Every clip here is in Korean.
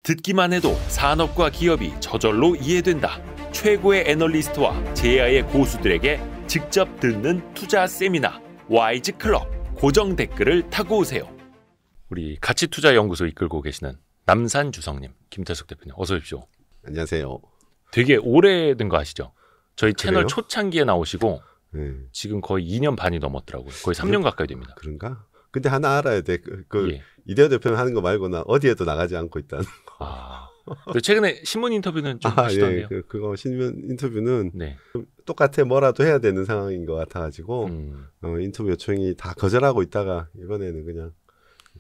듣기만 해도 산업과 기업이 저절로 이해된다. 최고의 애널리스트와 제야의 고수들에게 직접 듣는 투자 세미나 와이즈 클럽. 고정 댓글을 타고 오세요. 우리 가치투자연구소 이끌고 계시는 남산주성님, 김태숙 대표님 어서 오십시오. 안녕하세요. 되게 오래된 거 아시죠? 저희 채널 그래요? 초창기에 나오시고 네. 지금 거의 2년 반이 넘었더라고요. 거의 3년 가까이 됩니다. 그런가? 근데 하나 알아야 돼. 예. 이대호 대표는 하는 거 말고나 어디에도 나가지 않고 있다는 거. 아, 최근에 신문 인터뷰는 좀 예. 하시던데요. 그거 신문 인터뷰는 네. 똑같아 뭐라도 해야 되는 상황인 것 같아가지고 인터뷰 요청이 다 거절하고 있다가 이번에는 그냥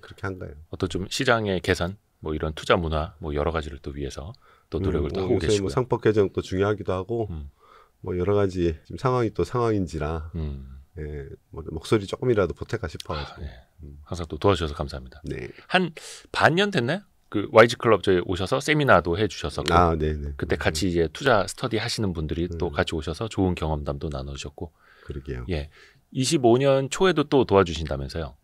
그렇게 한 거예요. 어떤 좀 시장의 개선, 뭐 이런 투자 문화, 뭐 여러 가지를 또 위해서 또 노력을 또 하고 요새 계시고요. 뭐 상법 개정도 중요하기도 하고 뭐 여러 가지 지금 상황이 또 상황인지라 예, 뭐 목소리 조금이라도 보탤까 싶어가지고. 네. 항상 또 도와주셔서 감사합니다. 네. 한 반년 됐나요? 그 YG 클럽 저희 오셔서 세미나도 해주셨었고, 네네. 그때 같이 이제 투자 스터디 하시는 분들이 또 같이 오셔서 좋은 경험담도 나누셨고, 그러게요. 예, 25년 초에도 또 도와주신다면서요?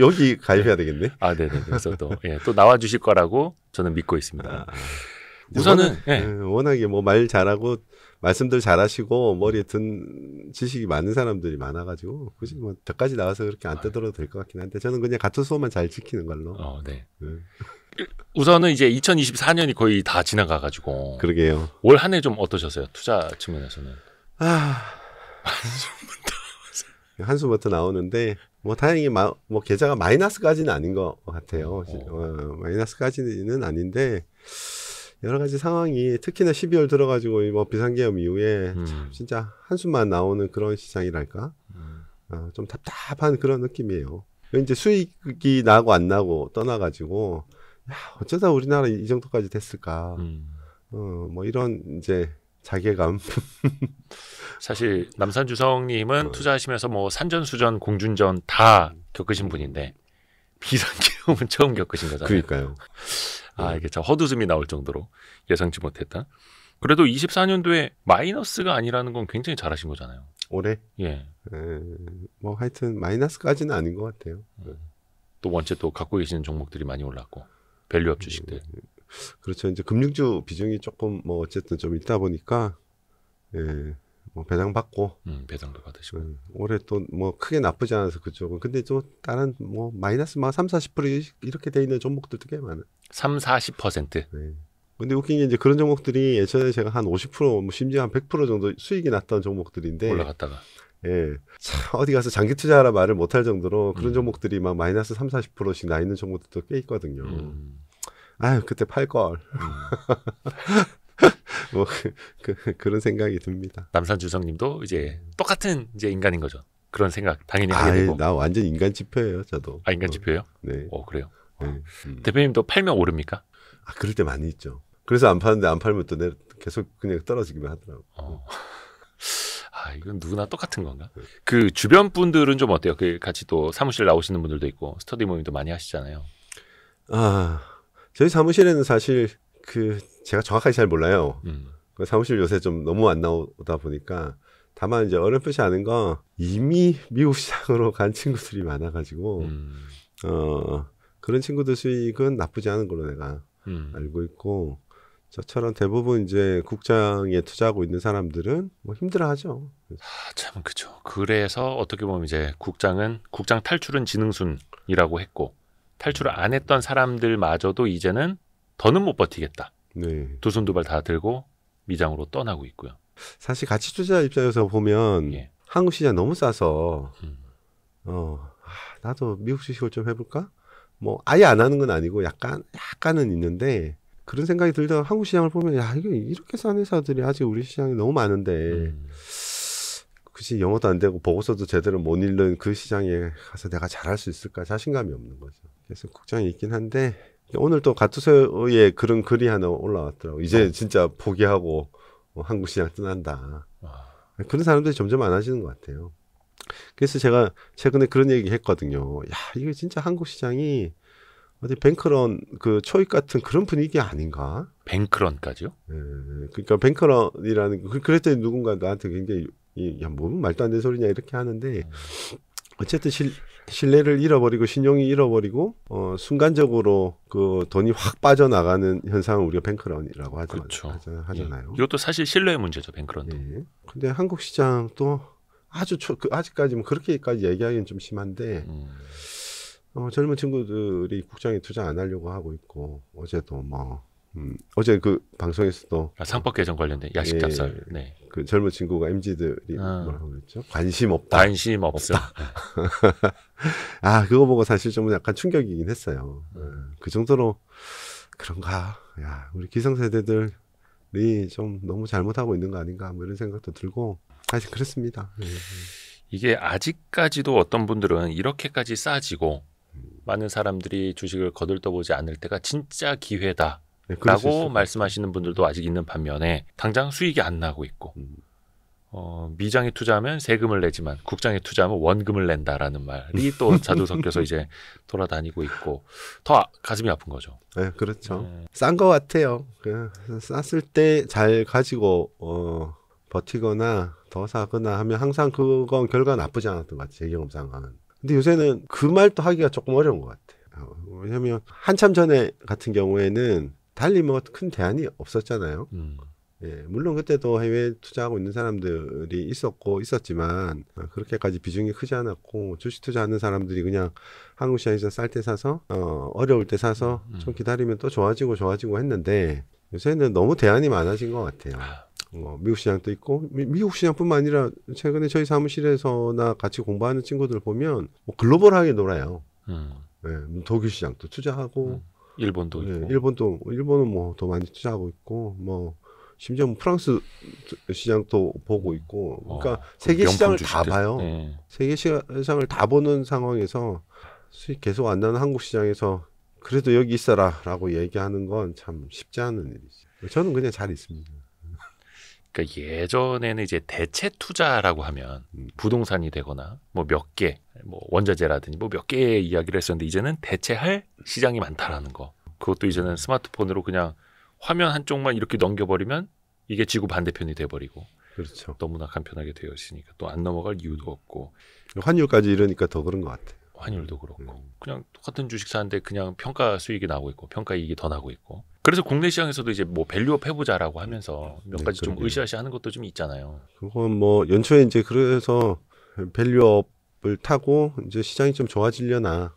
여기 가입해야 되겠네. 아, 네네. 그래서 또 또 나와주실 거라고 저는 믿고 있습니다. 우선은 워낙에 뭐 말 잘하고 말씀들 잘하시고 머리에 든 지식이 많은 사람들이 많아가지고 굳이 뭐 저까지 나와서 그렇게 안 떠들어도 될 것 같긴 한데 저는 그냥 같은 수업만 잘 지키는 걸로. 네. 우선은 이제 2024년이 거의 다 지나가가지고. 그러게요. 올 한 해 좀 어떠셨어요? 투자 측면에서는. 한숨부터 나오는데 뭐 다행히 뭐 계좌가 마이너스까지는 아닌 것 같아요. 마이너스까지는 아닌데. 여러 가지 상황이 특히나 12월 들어가지고 뭐 비상계엄 이후에 진짜 한숨만 나오는 그런 시장이랄까 좀 답답한 그런 느낌이에요. 이제 수익이 나고 안 나고 떠나가지고 어쩌다 우리나라 이 정도까지 됐을까 뭐 이런 이제 자괴감. 사실 남산주성님은 투자하시면서 뭐 산전수전 공준전 다 겪으신 분인데 비상계엄은 처음 겪으신 거잖아요. 그러니까요. 이게 참 헛웃음이 나올 정도로 예상치 못했다. 그래도 24년도에 마이너스가 아니라는 건 굉장히 잘하신 거잖아요. 올해? 예. 뭐 하여튼 마이너스까지는 아닌 것 같아요. 또 원체 또 갖고 계시는 종목들이 많이 올랐고 밸류업 주식들. 그렇죠. 이제 금융주 비중이 조금 뭐 어쨌든 좀 있다 보니까 뭐 배당 받고 배당도 받으시고 올해 또 뭐 크게 나쁘지 않아서 그쪽은. 근데 또 다른 뭐 마이너스 막 30-40% 이렇게 돼 있는 종목들도 꽤 많아요. 30-40%. 네. 근데 웃긴 게 이제 그런 종목들이 예전에 제가 한 50% 뭐 심지어 한 100% 정도 수익이 났던 종목들인데 올라갔다가 참 어디 가서 장기 투자하라 말을 못할 정도로 그런 종목들이 막 마이너스 30-40%씩 나 있는 종목들도 꽤 있거든요. 그때 팔 걸. 뭐 그런 생각이 듭니다. 남산주성님도 이제 똑같은 이제 인간인 거죠. 그런 생각 당연히 하게 되고. 나 완전 인간 지표예요, 저도. 인간 지표예요? 네. 그래요. 네. 대표님도 팔면 오릅니까? 그럴 때 많이 있죠. 그래서 안 파는데 안 팔면 또 계속 그냥 떨어지기만 하더라고. 이건 누구나 똑같은 건가? 그 주변 분들은 좀 어때요? 그 같이 또 사무실 나오시는 분들도 있고 스터디 모임도 많이 하시잖아요. 저희 사무실에는 사실 제가 정확하게 잘 몰라요. 그 사무실 요새 좀 너무 안 나오다 보니까 다만 이제 어렴풋이 아는 건 이미 미국 시장으로 간 친구들이 많아가지고 그런 친구들 수익은 나쁘지 않은 걸로 내가 알고 있고 저처럼 대부분 이제 국장에 투자하고 있는 사람들은 뭐 힘들어하죠. 참 그죠. 그래서 어떻게 보면 이제 국장 탈출은 지능순이라고 했고 탈출을 안 했던 사람들마저도 이제는 더는 못 버티겠다. 네. 두 손 두 발 다 들고 미장으로 떠나고 있고요. 사실 가치 투자 입장에서 보면 한국 시장 너무 싸서 나도 미국 주식을 좀 해볼까? 뭐 아예 안 하는 건 아니고 약간은 있는데 그런 생각이 들다가 한국 시장을 보면 이게 이렇게 싼 회사들이 아직 우리 시장에 너무 많은데 굳이 영어도 안 되고 보고서도 제대로 못 읽는 그 시장에 가서 내가 잘할 수 있을까 자신감이 없는 거죠. 그래서 국장이 있긴 한데 오늘 또 가투소에 그런 글이 하나 올라왔더라고. 이제 진짜 포기하고 한국 시장 떠난다. 그런 사람들이 점점 많아지는 것 같아요. 그래서 제가 최근에 그런 얘기 했거든요. 이게 진짜 한국 시장이 어디 뱅크런 그 초입 같은 그런 분위기 아닌가? 뱅크런까지요? 그러니까 뱅크런이라는 그랬더니 누군가 나한테 굉장히 뭐 말도 안 되는 소리냐 이렇게 하는데 어쨌든 신뢰를 잃어버리고 신용이 잃어버리고 순간적으로 그 돈이 확 빠져나가는 현상을 우리가 뱅크런이라고 그렇죠. 하잖아요. 예. 이것도 사실 신뢰의 문제죠, 뱅크런도. 예. 근데 한국 시장도 아주 아직까지 뭐 그렇게까지 얘기하기는 좀 심한데 젊은 친구들이 국장에 투자 안 하려고 하고 있고 어제도 뭐 어제 그 방송에서도 상법 개정 관련된 야식 잡설. 네. 그 젊은 친구가 MZ들이 뭐라고 그랬죠? 관심 없다. 관심 없어. 아 그거 보고 사실 좀 약간 충격이긴 했어요. 그 정도로 그런가? 야 우리 기성세대들이 좀 너무 잘못하고 있는 거 아닌가? 뭐 이런 생각도 들고 사실 그렇습니다. 이게 아직까지도 어떤 분들은 이렇게까지 싸지고 많은 사람들이 주식을 거들떠보지 않을 때가 진짜 기회다. 라고 말씀하시는 분들도 아직 있는 반면에 당장 수익이 안 나고 있고 미장에 투자하면 세금을 내지만 국장에 투자하면 원금을 낸다라는 말이 또 자주 섞여서 이제 돌아다니고 있고 더 가슴이 아픈 거죠. 네, 그렇죠. 싼 것 같아요. 쌌을 때 잘 가지고 버티거나 더 사거나 하면 항상 그건 결과 나쁘지 않았던 것 같아요. 제 경험상은. 근데 요새는 그 말도 하기가 조금 어려운 것 같아요. 왜냐하면 한참 전에 같은 경우에는 달리 뭐 큰 대안이 없었잖아요. 예, 물론 그때도 해외 투자하고 있는 사람들이 있었지만 그렇게까지 비중이 크지 않았고 주식 투자하는 사람들이 그냥 한국 시장에서 쌀 때 사서 어려울 때 사서 좀 기다리면 또 좋아지고 했는데 요새는 너무 대안이 많아진 것 같아요. 미국 시장도 있고 미국 시장뿐만 아니라 최근에 저희 사무실에서나 같이 공부하는 친구들 보면 뭐 글로벌하게 놀아요. 예, 독일 시장도 투자하고 일본도 예, 있고. 일본은 뭐 더 많이 투자하고 있고 뭐 심지어 뭐 프랑스 시장도 보고 있고 그러니까 세계 시장을 다 봐요. 네. 세계 시장을 다 보는 상황에서 수익 계속 안 나는 한국 시장에서 그래도 여기 있어라라고 얘기하는 건 참 쉽지 않은 일이죠. 저는 그냥 잘 있습니다. 그러니까 예전에는 이제 대체 투자라고 하면 부동산이 되거나 뭐 몇 개, 뭐 원자재라든지 뭐 몇 개의 이야기를 했었는데 이제는 대체할 시장이 많다라는 거. 그것도 이제는 스마트폰으로 그냥 화면 한쪽만 이렇게 넘겨버리면 이게 지구 반대편이 돼버리고. 그렇죠. 너무나 간편하게 되어 있으니까 또 안 넘어갈 이유도 없고. 환율까지 이러니까 더 그런 것 같아요. 환율도 그렇고. 그냥 똑같은 주식 사는데 그냥 평가 수익이 나고 있고 평가 이익이 더 나고 있고. 그래서 국내 시장에서도 이제 뭐 밸류업 해보자라고 하면서 몇 가지 좀 으쌰으쌰하는 것도 좀 있잖아요. 그건 뭐 연초에 이제 그래서 밸류업을 타고 이제 시장이 좀 좋아지려나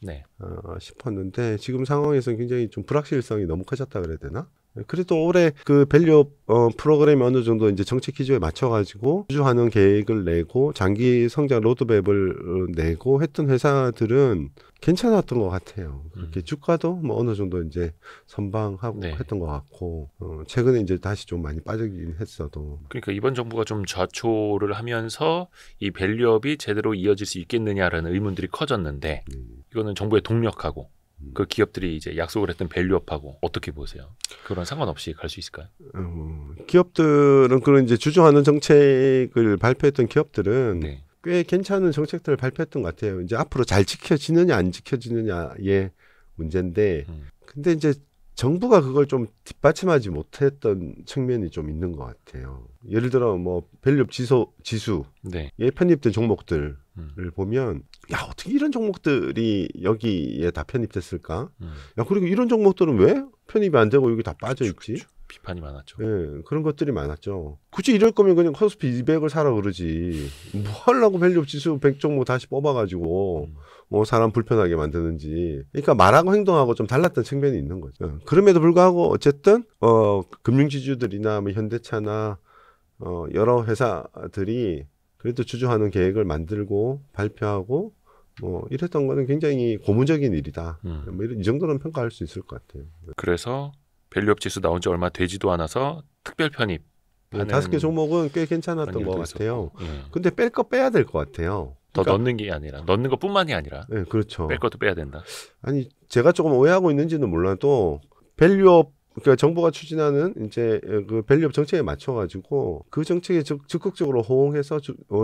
싶었는데 지금 상황에서는 굉장히 좀 불확실성이 너무 커졌다 그래야 되나? 그래도 올해 그 밸류업 프로그램이 어느 정도 이제 정책 기조에 맞춰가지고 주주환원 계획을 내고 장기 성장 로드맵을 내고 했던 회사들은 괜찮았던 것 같아요. 그렇게 주가도 뭐 어느 정도 이제 선방하고 했던 것 같고 최근에 이제 다시 좀 많이 빠지긴 했어도. 그러니까 이번 정부가 좀 좌초를 하면서 이 밸류업이 제대로 이어질 수 있겠느냐라는 의문들이 커졌는데 이거는 정부의 동력하고 그 기업들이 이제 약속을 했던 밸류업하고 어떻게 보세요? 그런 상관없이 갈 수 있을까요? 기업들은 그런 이제 주주환원 정책을 발표했던 기업들은 꽤 괜찮은 정책들을 발표했던 것 같아요. 이제 앞으로 잘 지켜지느냐 안 지켜지느냐의 문제인데, 근데 이제 정부가 그걸 좀 뒷받침하지 못했던 측면이 좀 있는 것 같아요. 예를 들어 뭐 밸류업 지수에 편입된 종목들을 보면 야 어떻게 이런 종목들이 여기에 다 편입됐을까? 야 그리고 이런 종목들은 왜 편입이 안 되고 여기 다 빠져 있지? 비판이 많았죠. 네, 그런 것들이 많았죠. 굳이 이럴 거면 그냥 코스피 200을 사라 그러지. 뭐 하려고 밸류업 지수 100종목 다시 뽑아가지고 뭐 사람 불편하게 만드는지. 그러니까 말하고 행동하고 좀 달랐던 측면이 있는 거죠. 그럼에도 불구하고 어쨌든 금융지주들이나 뭐 현대차나 여러 회사들이 그래도 주주환원 계획을 만들고 발표하고 뭐 이랬던 거는 굉장히 고무적인 일이다. 뭐 이 정도는 평가할 수 있을 것 같아요. 그래서 밸류업 지수 나온 지 얼마 되지도 않아서 특별 편입 5개 종목은 꽤 괜찮았던 것 같아요. 근데 뺄 거 빼야 될 것 같아요. 더 넣는 게 아니라 넣는 것뿐만이 아니라 네, 그렇죠. 뺄 것도 빼야 된다. 아니 제가 조금 오해하고 있는지는 몰라도 밸류업 그러니까 정부가 추진하는 이제 그 밸류업 정책에 맞춰가지고 그 정책에 적극적으로 호응해서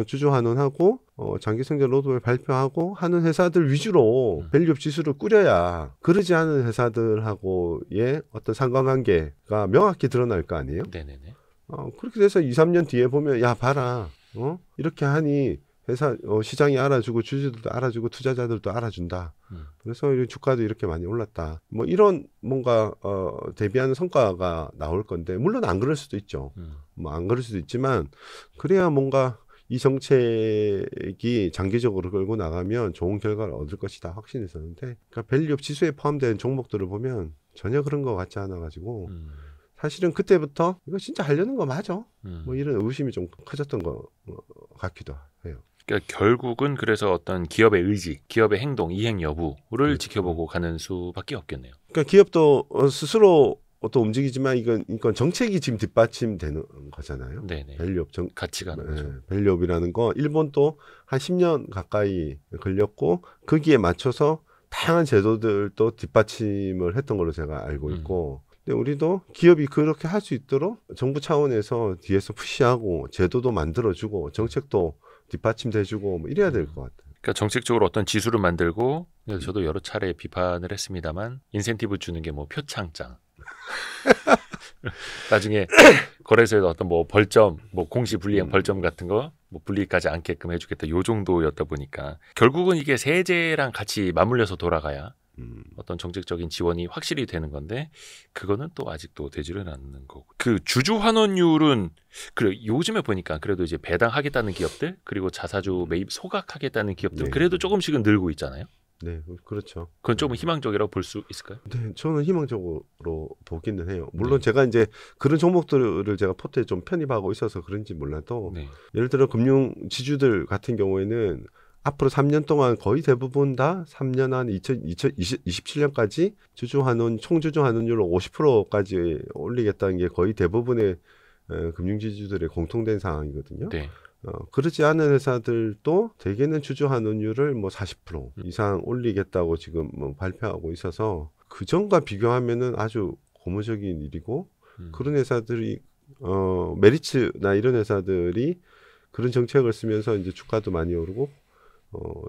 주주환원하고 장기 성장 로드맵 발표하고 하는 회사들 위주로 밸류업 지수를 꾸려야 그러지 않은 회사들하고의 어떤 상관관계가 명확히 드러날 거 아니에요? 네네네. 그렇게 돼서 2, 3년 뒤에 보면 야 봐라 이렇게 하니 회사 시장이 알아주고 주주들도 알아주고 투자자들도 알아준다. 그래서 주가도 이렇게 많이 올랐다. 뭐 이런 뭔가 대비하는 성과가 나올 건데 물론 안 그럴 수도 있죠. 뭐 안 그럴 수도 있지만 그래야 뭔가 이 정책이 장기적으로 끌고 나가면 좋은 결과를 얻을 것이다 확신했었는데 그러니까 밸류업 지수에 포함된 종목들을 보면 전혀 그런 것 같지 않아 가지고 사실은 그때부터 이거 진짜 하려는 거 맞아? 뭐 이런 의심이 좀 커졌던 것 같기도 해요. 그러니까 결국은 그래서 어떤 기업의 의지, 기업의 행동, 이행 여부를 지켜보고 가는 수밖에 없겠네요. 그러니까 기업도 스스로 또 움직이지만 이건 정책이 지금 뒷받침되는 거잖아요. 네네. 밸류업 같이 가는 거죠. 밸류업이라는 거 일본도 한 10년 가까이 걸렸고 거기에 맞춰서 다양한 제도들도 뒷받침을 했던 걸로 제가 알고 있고 근데 우리도 기업이 그렇게 할 수 있도록 정부 차원에서 뒤에서 푸시하고 제도도 만들어주고 정책도 뒷받침돼주고 뭐 이래야 될 것 같아요. 그러니까 정책적으로 어떤 지수를 만들고 저도 여러 차례 비판을 했습니다만 인센티브 주는 게 뭐 표창장 나중에 거래소에서 어떤 뭐 벌점, 뭐 공시 불이행 벌점 같은 거 뭐 불리하지 않게끔 해주겠다 요 정도였다 보니까 결국은 이게 세제랑 같이 맞물려서 돌아가야 어떤 정책적인 지원이 확실히 되는 건데 그거는 또 아직도 되지는 않는 거고 그 주주 환원율은 그래 요즘에 보니까 그래도 이제 배당하겠다는 기업들 그리고 자사주 매입 소각하겠다는 기업들 네. 그래도 조금씩은 늘고 있잖아요. 네, 그렇죠. 그건 조금 희망적이라고 볼 수 있을까요? 네, 저는 희망적으로 보기는 해요. 물론 제가 이제 그런 종목들을 제가 포트에 좀 편입하고 있어서 그런지 몰라도 예를 들어 금융 지주들 같은 경우에는 앞으로 3년 동안 거의 대부분 다 3년 한 2027년까지 주주 환원 총주주 환원율을 50%까지 올리겠다는 게 거의 대부분의 금융지주들의 공통된 상황이거든요. 네. 그렇지 않은 회사들도 대개는 주주 환원율을 뭐 40% 이상 올리겠다고 지금 뭐 발표하고 있어서 그 전과 비교하면은 아주 고무적인 일이고 그런 회사들이 메리츠나 이런 회사들이 그런 정책을 쓰면서 이제 주가도 많이 오르고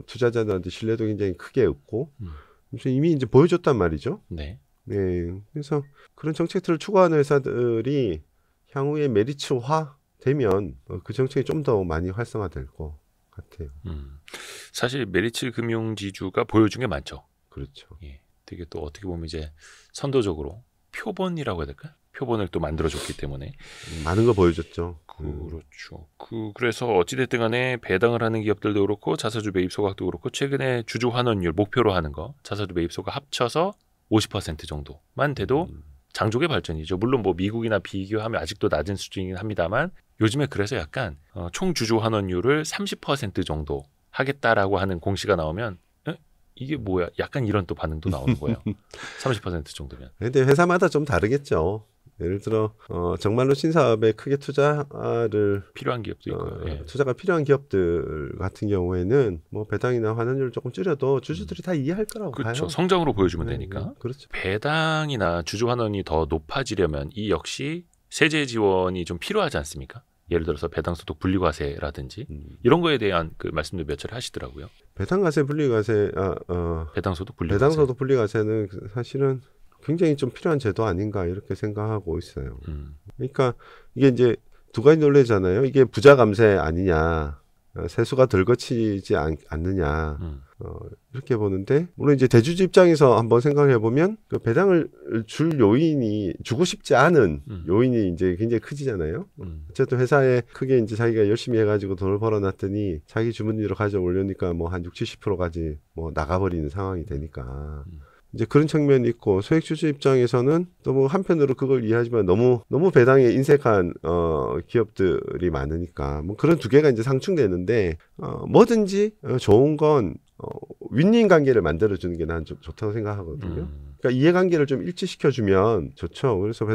투자자들한테 신뢰도 굉장히 크게 얻고 그래서 이미 이제 보여줬단 말이죠. 네. 네. 그래서 그런 정책들을 추구하는 회사들이 향후에 메리츠화 되면 그 정책이 좀 더 많이 활성화될 것 같아요. 사실 메리츠 금융지주가 보여준 게 많죠. 그렇죠. 예, 되게 또 어떻게 보면 이제 선도적으로 표본이라고 해야 될까? 표본을 또 만들어줬기 때문에 많은 거 보여줬죠. 그렇죠. 그래서 어찌됐든 간에 배당을 하는 기업들도 그렇고 자사주 매입 소각도 그렇고 최근에 주주 환원율 목표로 하는 거 자사주 매입 소각 합쳐서 50% 정도만 돼도 장족의 발전이죠. 물론 뭐 미국이나 비교하면 아직도 낮은 수준이긴 합니다만 요즘에 그래서 약간 총 주주 환원율을 30% 정도 하겠다라고 하는 공시가 나오면 이게 뭐야? 약간 이런 또 반응도 나오는 거예요. 30% 정도면. 근데 회사마다 좀 다르겠죠. 예를 들어 정말로 신사업에 크게 투자를 필요한 기업도 있고요. 예. 투자가 필요한 기업들 같은 경우에는 뭐 배당이나 환원율을 조금 줄여도 주주들이 다 이해할 거라고 그렇죠. 봐요. 성장으로 보여주면 되니까. 그렇죠. 배당이나 주주 환원이 더 높아지려면 이 역시 세제 지원이 좀 필요하지 않습니까? 예를 들어서 배당소득 분리과세라든지 이런 거에 대한 그 말씀도 몇 차례 하시더라고요. 배당과세 분리과세, 배당소득 분리과세. 배당소득 분리과세는 사실은 굉장히 좀 필요한 제도 아닌가 이렇게 생각하고 있어요. 그러니까 이게 이제 두 가지 논리잖아요. 이게 부자 감세 아니냐, 세수가 덜 거치지 않느냐 이렇게 보는데 물론 이제 대주주 입장에서 한번 생각해 보면 그 배당을 줄 요인이 주고 싶지 않은 요인이 이제 굉장히 크지잖아요. 어쨌든 회사에 크게 이제 자기가 열심히 해가지고 돈을 벌어놨더니 자기 주머니로 가져오려니까 뭐 한 60~70%까지 뭐 나가버리는 상황이 되니까. 이제 그런 측면이 있고 소액주주 입장에서는 또 뭐 한편으로 그걸 이해하지만 너무 배당에 인색한 기업들이 많으니까 뭐 그런 두 개가 이제 상충되는데 뭐든지 좋은 건 윈윈 관계를 만들어주는 게 난 좀 좋다고 생각하거든요. 그러니까 이해관계를 좀 일치시켜주면 좋죠. 그래서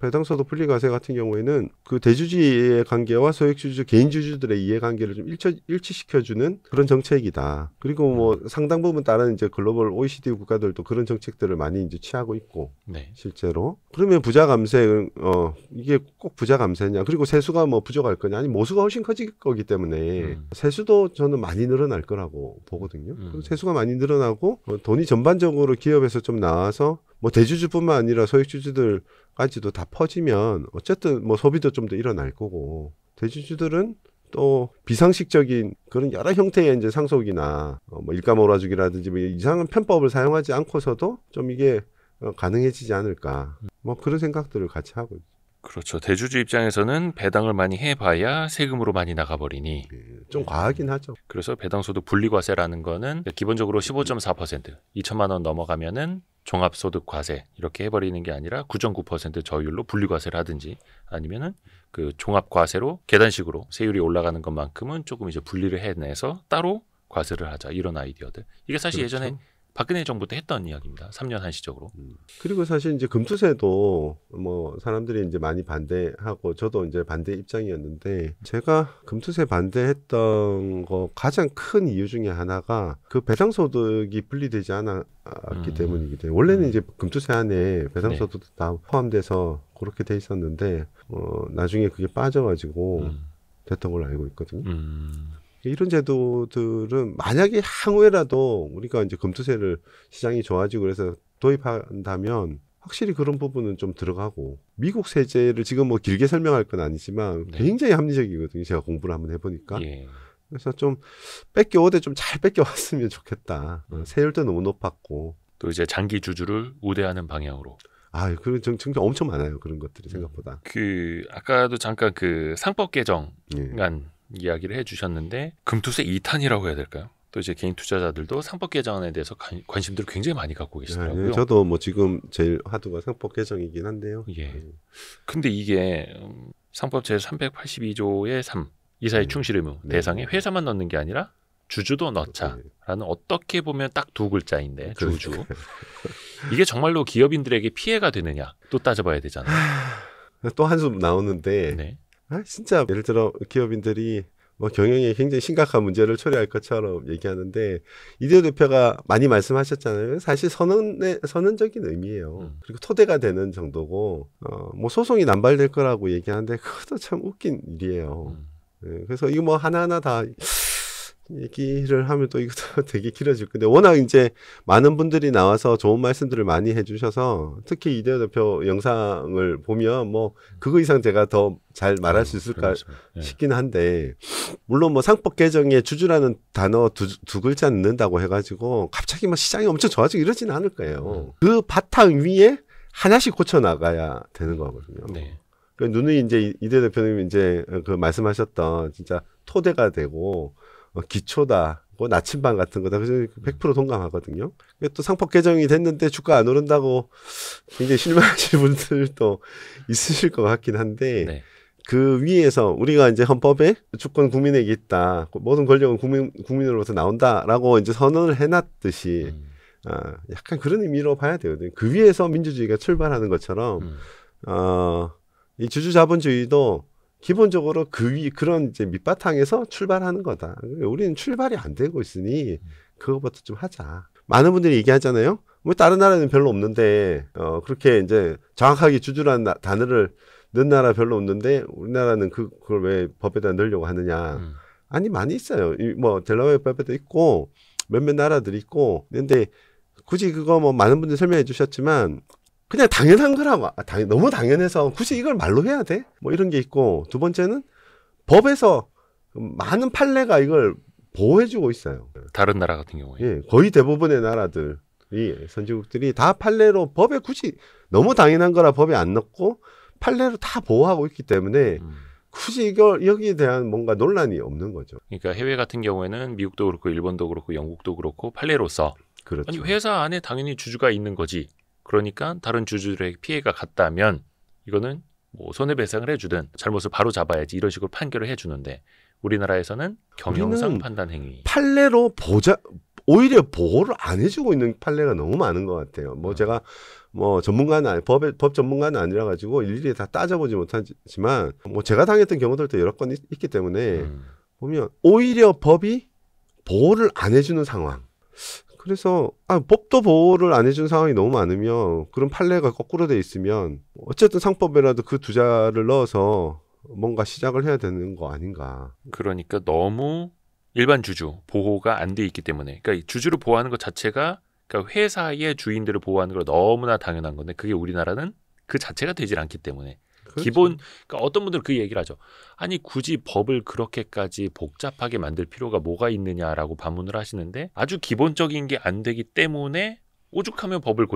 배당소득 분리과세 같은 경우에는 그 대주주의 관계와 소액주주 개인주주들의 이해관계를 좀 일치시켜주는 그런 정책이다. 그리고 뭐 상당 부분 다른 이제 글로벌 OECD 국가들도 그런 정책들을 많이 이제 취하고 있고 실제로 그러면 부자 감세 이게 꼭 부자 감세냐? 그리고 세수가 뭐 부족할 거냐? 아니 모수가 훨씬 커질 거기 때문에 세수도 저는 많이 늘어날 거라고 보거든요. 세수가 많이 늘어나고 돈이 전반적으로 기업에서 좀 나와서 뭐 대주주뿐만 아니라 소액주주들까지도 다 퍼지면 어쨌든 뭐 소비도 좀 더 일어날 거고 대주주들은 또 비상식적인 그런 여러 형태의 이제 상속이나 뭐 일감 몰아주기라든지 뭐 이상한 편법을 사용하지 않고서도 좀 이게 가능해지지 않을까. 뭐 그런 생각들을 같이 하고 있어요. 그렇죠. 대주주 입장에서는 배당을 많이 해봐야 세금으로 많이 나가버리니 좀 과하긴 하죠. 그래서 배당소득 분리과세라는 거는 기본적으로 15.4% 2천만 원 넘어가면은 종합소득과세 이렇게 해버리는 게 아니라 9.9% 저율로 분리과세를 하든지 아니면은 그 종합과세로 계단식으로 세율이 올라가는 것만큼은 조금 이제 분리를 해내서 따로 과세를 하자 이런 아이디어들. 이게 사실 그렇죠. 예전에 박근혜 정부 때 했던 이야기입니다. 3년 한시적으로. 그리고 사실 이제 금투세도 뭐 사람들이 이제 많이 반대하고 저도 이제 반대 입장이었는데 제가 금투세 반대했던 거 가장 큰 이유 중에 하나가 그 배당소득이 분리되지 않았기 때문이기 때문에 원래는 이제 금투세 안에 배당소득도 다 포함돼서 그렇게 돼 있었는데 나중에 그게 빠져가지고 됐던 걸로 알고 있거든요. 이런 제도들은 만약에 향후에라도 우리가 이제 금투세를 시장이 좋아지고 그래서 도입한다면 확실히 그런 부분은 좀 들어가고 미국 세제를 지금 뭐 길게 설명할 건 아니지만 굉장히 합리적이거든요. 제가 공부를 한번 해보니까. 그래서 좀 뺏겨오되 좀 잘 뺏겨왔으면 좋겠다. 세율도 너무 높았고 또 이제 장기 주주를 우대하는 방향으로. 그런 정책 엄청 많아요. 그런 것들이 생각보다. 아까도 잠깐 그 상법 개정안 이야기를 해주셨는데 금투세 2탄이라고 해야 될까요? 또 이제 개인 투자자들도 상법 개정안에 대해서 관심들을 굉장히 많이 갖고 계시더라고요. 저도 뭐 지금 제일 화두가 상법 개정이긴 한데요. 근데 이게 상법 제 382조의 3 이사의 충실 의무 대상에 회사만 넣는 게 아니라 주주도 넣자라는 어떻게 보면 딱 두 글자인데 주주. 이게 정말로 기업인들에게 피해가 되느냐 또 따져봐야 되잖아요. 또 한숨 나오는데 진짜 예를 들어 기업인들이 뭐 경영에 굉장히 심각한 문제를 초래할 것처럼 얘기하는데 이대호 대표가 많이 말씀하셨잖아요. 사실 선언적인 의미예요. 그리고 토대가 되는 정도고 뭐 소송이 남발될 거라고 얘기하는데 그것도 참 웃긴 일이에요. 그래서 이거 뭐 하나하나 다 얘기를 하면 또 이것도 되게 길어질 건데 워낙 이제 많은 분들이 나와서 좋은 말씀들을 많이 해주셔서 특히 이대호 대표 영상을 보면 뭐 그거 이상 제가 더 잘 말할 수 있을까 싶긴 한데 물론 뭐 상법 개정에 주주라는 단어 두 글자 넣는다고 해가지고 갑자기 막 시장이 엄청 좋아지고 이러지는 않을 거예요. 그 바탕 위에 하나씩 고쳐 나가야 되는 거거든요. 그 누누이 이제 이대호 대표님 이제 그 말씀하셨던 진짜 토대가 되고 기초다, 뭐 나침반 같은 거다. 그래서 100% 동감하거든요. 또 상법 개정이 됐는데 주가 안 오른다고 굉장히 실망하실 분들도 있으실 것 같긴 한데 그 위에서 우리가 이제 헌법에 주권 국민에게 있다, 모든 권력은 국민으로부터 나온다라고 이제 선언을 해놨듯이 약간 그런 의미로 봐야 되거든요. 그 위에서 민주주의가 출발하는 것처럼 이 주주자본주의도 기본적으로 그런 이제 밑바탕에서 출발하는 거다. 우리는 출발이 안 되고 있으니 그거부터 좀 하자. 많은 분들이 얘기하잖아요. 뭐 다른 나라는 별로 없는데 그렇게 이제 정확하게 주주라는 단어를 넣은 나라 별로 없는데 우리나라는 그걸 왜 법에다 넣으려고 하느냐. 아니 많이 있어요. 뭐 델라웨어 법에도 있고 몇몇 나라들이 있고. 근데 굳이 그거 뭐 많은 분들이 설명해 주셨지만 그냥 당연한 거라고 너무 당연해서 굳이 이걸 말로 해야 돼? 뭐 이런 게 있고 두 번째는 법에서 많은 판례가 이걸 보호해주고 있어요. 다른 나라 같은 경우에 거의 대부분의 나라들이 선진국들이 다 판례로 법에 굳이 너무 당연한 거라 법에 안 넣고 판례로 다 보호하고 있기 때문에 굳이 이걸 여기에 대한 뭔가 논란이 없는 거죠. 그러니까 해외 같은 경우에는 미국도 그렇고 일본도 그렇고 영국도 그렇고 판례로서 그렇죠. 아니 회사 안에 당연히 주주가 있는 거지. 그러니까 다른 주주들에게 피해가 갔다면 이거는 뭐 손해배상을 해주든 잘못을 바로 잡아야지 이런 식으로 판결을 해주는데 우리나라에서는 경영상 판단 행위. 판례로 오히려 보호를 안 해주고 있는 판례가 너무 많은 것 같아요. 뭐 제가 뭐 전문가는 법 전문가는 아니라 가지고 일일이 다 따져보지 못하지만 뭐 제가 당했던 경우들도 여러 건 있기 때문에 보면 오히려 법이 보호를 안 해주는 상황. 그래서 법도 보호를 안 해준 상황이 너무 많으면 그런 판례가 거꾸로 돼 있으면 어쨌든 상법에라도 그 투자를 넣어서 뭔가 시작을 해야 되는 거 아닌가. 그러니까 너무 일반 주주 보호가 안 돼 있기 때문에 그러니까 주주를 보호하는 것 자체가 그러니까 회사의 주인들을 보호하는 걸 너무나 당연한 건데 그게 우리나라는 그 자체가 되질 않기 때문에 기본 그러니까 어떤 분들은 그 얘기를 하죠. 아니 굳이 법을 그렇게까지 복잡하게 만들 필요가 뭐가 있느냐라고 반문을 하시는데 아주 기본적인 게 안 되기 때문에 오죽하면 법을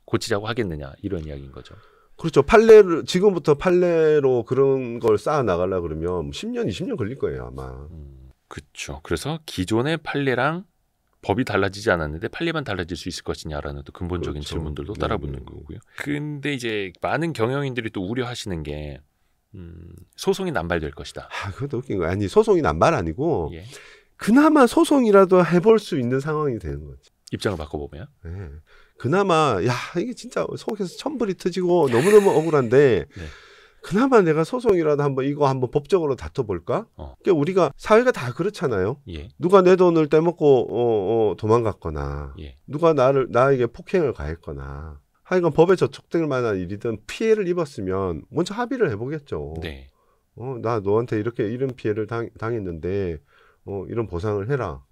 고치자고 하겠느냐 이런 이야기인 거죠. 그렇죠. 지금부터 판례로 그런 걸 쌓아 나가려 그러면 10년, 20년 걸릴 거예요, 아마. 그렇죠. 그래서 기존의 판례랑 법이 달라지지 않았는데 판례만 달라질 수 있을 것이냐라는 또 근본적인 그렇죠. 질문들도 네. 따라붙는 거고요. 근데 이제 많은 경영인들이 또 우려하시는 게 소송이 남발될 것이다. 그것도 웃긴 거야. 아니, 소송이 난말 아니고 예. 그나마 소송이라도 해볼 수 있는 상황이 되는 거지. 입장을 바꿔보면. 네. 그나마 이게 진짜 속에서 천불이 터지고 너무너무 억울한데 네. 그나마 내가 소송이라도 이거 한번 법적으로 다퉈볼까? 그러니까 우리가 사회가 다 그렇잖아요. 예. 누가 내 돈을 떼먹고 도망갔거나 예. 누가 나에게 폭행을 가했거나 하여간 법에 저촉될 만한 일이든 피해를 입었으면 먼저 합의를 해보겠죠. 네. 나 너한테 이런 피해를 당했는데 이런 보상을 해라.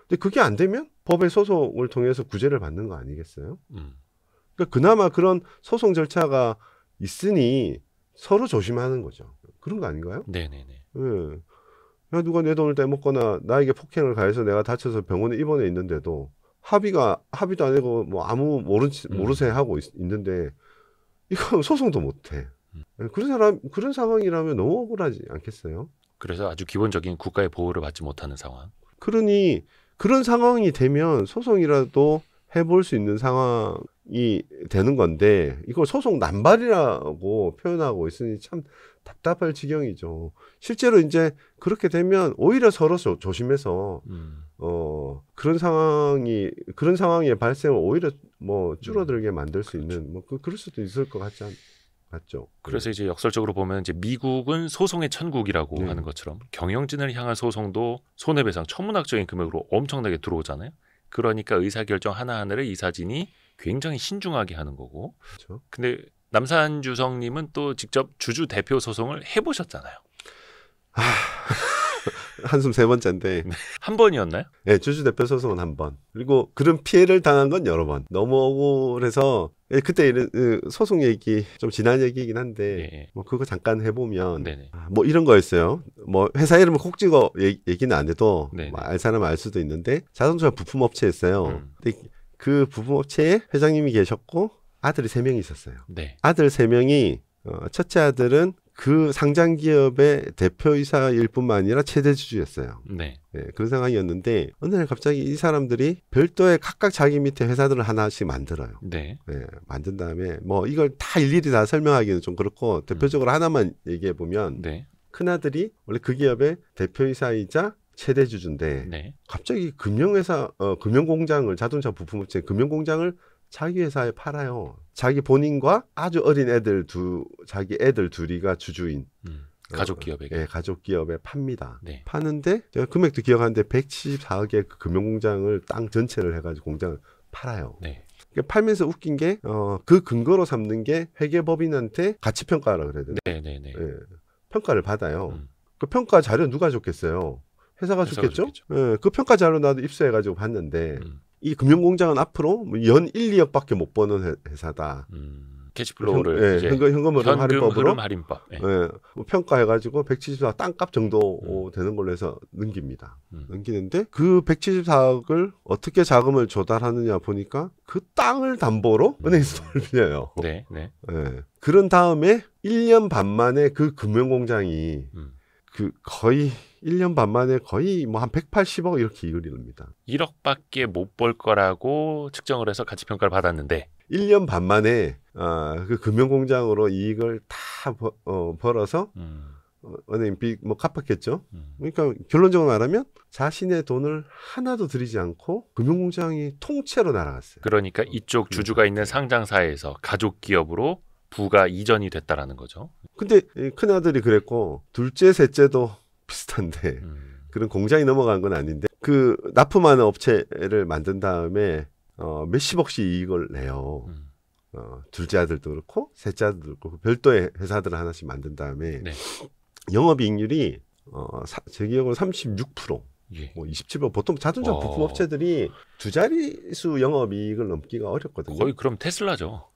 근데 그게 안 되면 법의 소송을 통해서 구제를 받는 거 아니겠어요? 그러니까 그나마 그런 소송 절차가 있으니 서로 조심하는 거죠. 그런 거 아닌가요? 네네네. 예. 야, 누가 내 돈을 떼먹거나 나에게 폭행을 가해서 내가 다쳐서 병원에 입원해 있는데도 합의도 안 하고 뭐 아무 모르쇠 하고 있는데 이거 소송도 못 해. 그런 상황이라면 너무 억울하지 않겠어요? 그래서 아주 기본적인 국가의 보호를 받지 못하는 상황. 그러니 그런 상황이 되면 소송이라도 해볼 수 있는 상황이 되는 건데 이걸 소송 남발이라고 표현하고 있으니 참 답답할 지경이죠. 실제로 이제 그렇게 되면 오히려 서로 조심해서 그런 상황의 발생을 오히려 뭐 줄어들게 만들 수 있는 뭐 그럴 수도 있을 것 같죠. 그래서 이제 역설적으로 보면 이제 미국은 소송의 천국이라고 네. 하는 것처럼 경영진을 향한 소송도 손해배상 천문학적인 금액으로 엄청나게 들어오잖아요. 그러니까 의사결정 하나하나를 이사진이 굉장히 신중하게 하는 거고. 그렇죠. 근데 남산주성님은 또 직접 주주 대표 소송을 해보셨잖아요. 한숨 세 번째인데 한 번이었나요? 네, 주주 대표 소송은 한 번. 그리고 그런 피해를 당한 건 여러 번. 너무 억울해서 그때 소송 얘기 좀 지난 얘기이긴 한데 예. 뭐 그거 잠깐 해보면 네네. 뭐 이런 거였어요. 뭐 회사 이름을 콕 찍어 얘기는 안 해도 네네. 알 사람은 알 수도 있는데 자동차 부품업체였어요. 근데 그 부품업체에 회장님이 계셨고 아들이 3명이 있었어요. 네. 아들 3명이 첫째 아들은 그 상장 기업의 대표이사일 뿐만 아니라 최대 주주였어요. 네. 네, 그런 상황이었는데 어느 날 갑자기 이 사람들이 별도의 각각 자기 밑에 회사들을 하나씩 만들어요. 네. 네, 만든 다음에 뭐 이걸 다 일일이 다 설명하기는 좀 그렇고 대표적으로 하나만 얘기해 보면 네. 큰아들이 원래 그 기업의 대표이사이자 최대 주주인데 네. 갑자기 금융공장을 자동차 부품업체 금융공장을 자기 회사에 팔아요. 자기 본인과 아주 어린 자기 애들 둘이가 주주인 가족 기업에게. 예, 가족 기업에 팝니다. 네. 파는데 제가 금액도 기억하는데 174억의 그 금융공장을 땅 전체를 해가지고 공장을 팔아요. 네. 팔면서 웃긴 게 그 근거로 삼는 게 회계법인한테 가치평가라 그래야 되나? 네네네. 예, 평가를 받아요. 그 평가 자료 누가 줬겠어요? 회사가 줬겠죠? 예, 그 평가 자료 나도 입수해가지고 봤는데 이 금융공장은 앞으로 연 1, 2억밖에 못 버는 회사다. 캐시플로우를 이제 현금 흐름 할인법. 예, 뭐 평가해가지고 174억 땅값 정도 되는 걸로 해서 넘깁니다. 넘기는데 그 174억을 어떻게 자금을 조달하느냐 보니까 그 땅을 담보로 은행에서 돈을 빌려요. 네, 네. 예, 그런 다음에 1년 반 만에 그 금융공장이 거의 1년 반 만에 거의 뭐 한 180억 이렇게 이익을 이룹니다. 1억밖에 못 벌 거라고 측정을 해서 가치평가를 받았는데 1년 반 만에 그 금융공장으로 이익을 다 벌어서 은행 빚 뭐 갚았겠죠. 그러니까 결론적으로 말하면 자신의 돈을 하나도 들이지 않고 금융공장이 통째로 날아갔어요. 그러니까 이쪽 주주가 있는 상장사에서 가족 기업으로 부가 이전이 됐다라는 거죠. 근데 큰아들이 그랬고 둘째, 셋째도 비슷한데 그런 공장이 넘어간 건 아닌데 그 납품하는 업체를 만든 다음에 몇십억씩 이익을 내요. 둘째 아들도 그렇고 셋째 아들도 그렇고 별도의 회사들을 하나씩 만든 다음에 네. 영업이익률이 제 기억으로 36%. 예. 뭐 27% 보통 자동차 부품업체들이 두 자릿수 영업이익을 넘기가 어렵거든요. 거의 그럼 테슬라죠.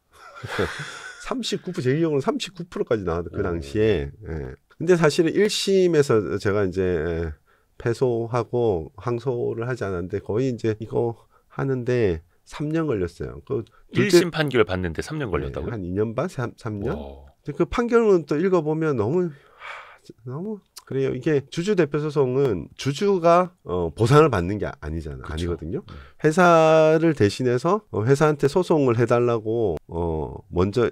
39%, 제 기억으로는 39%까지 나왔던 그 당시에. 예. 근데 사실은 1심에서 제가 이제 패소하고 항소를 하지 않았는데 거의 이제 이거 하는데 3년 걸렸어요. 그 1심 판결 받는데 3년 걸렸다고요? 한 2년 반, 3년. 그 판결은 또 읽어보면 너무 그래요. 이게 주주 대표 소송은 주주가 보상을 받는 게 아니잖아. 그쵸. 아니거든요. 회사를 대신해서 회사한테 소송을 해달라고 먼저